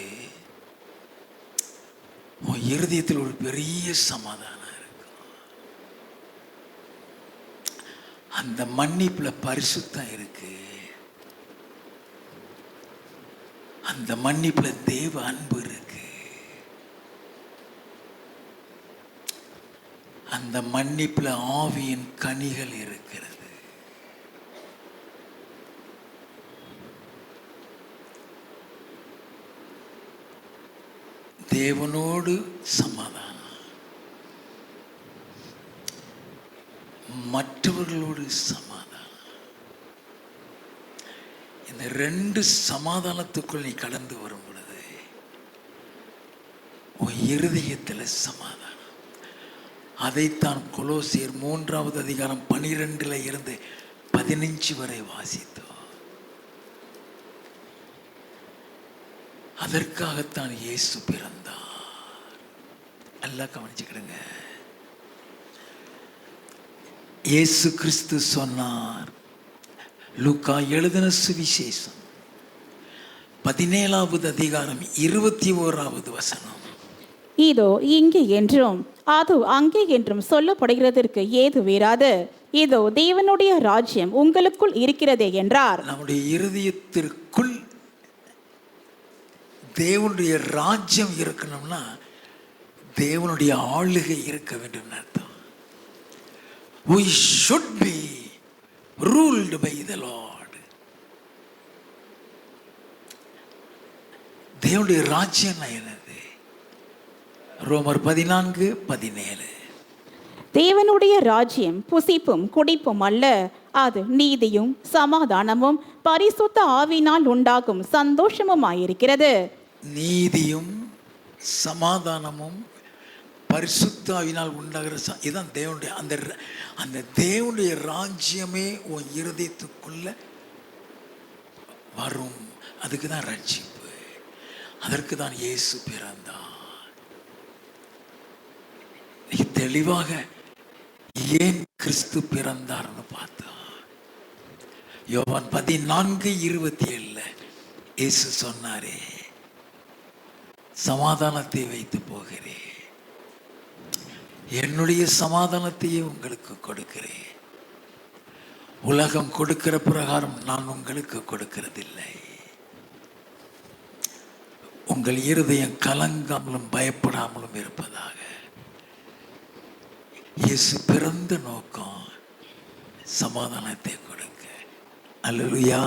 உன் இருதயத்தில் ஒரு பெரிய சமாதானம் இருக்கும். அந்த மன்னிப்புல பரிசுத்தம் இருக்கு. அந்த மன்னிப்புல தேவ அன்பு இருக்கு. அந்த மன்னிப்புல ஆவியின் கனிகள் இருக்கிறது. தேவனோடு சமாதானம், மற்றவர்களோடு சமாதானம். இந்த 2 சமாதானத்துக்குள் நீ கடந்து வரும் பொழுது உன் இருதயத்தில் சமாதானம். அதைத்தான் கொலோசியர் 3வது அதிகாரம் 12 இருந்து 15 வரை வாசித்தோம். அதற்காகத்தான் இயேசு பிறந்தார். எல்லாம் கவனிச்சுக்கிடுங்க. இயேசு கிறிஸ்து சொன்னார், லூக்கா எழுதின சுவிசேஷம் 17வது அதிகாரம் 21வது வசனம், இதோ இங்கே என்றும் அது அங்கே என்றும் சொல்லப்படுகிறதற்கு ஏது வேறாது, இதோ தேவனுடைய ராஜ்யம் உங்களுக்குள் இருக்கிறதே என்றார். நம்முடைய இருதயத்திற்குள் தேவனுடைய ராஜ்யம் இருக்கணும்னா தேவனுடைய ஆளுகை இருக்க வேண்டும் அர்த்தம். We should be ruled by the Lord. தேவனுடைய ராஜ்யம் என்னது? ரோமர் 14:17. தேவனுடைய ராஜ்யம் புசிப்பும் குடிப்பும் அல்ல, அது நீதியும் சமாதானமும் பரிசுத்த ஆவியினால் உண்டாகும் சந்தோஷமுமாயிருக்கிறது. நீதியும் சமாதானமும் பரிசுத்த ஆவியினால் உண்டாகிற இதுதான் தேவனுடைய அந்த தேவனுடைய ராஜ்யமே உன் இருதயத்துக்குள்ள வரும். அதுக்கு தான் ரட்சிப்பு, அதற்கு தான் இயேசு பிறந்தார். தெளிவாக ஏன் கிறிஸ்து பிறந்தார்னு பார்த்தா, யோவான் 14:27 இயேசு சொன்னாரே, சமாதானத்தை வைத்து போகிறேன், என்னுடைய சமாதானத்தையே உங்களுக்கு கொடுக்கிறேன், உலகம் கொடுக்கிற பிரகாரம் நான் உங்களுக்கு கொடுக்கிறதில்லை. உங்கள் இருதயம் கலங்காமலும் பயப்படாமலும் இருப்பதாக. இயேசு பிறந்த நோக்கம் சமாதானத்தை கொடுக்க. அல்லேலூயா.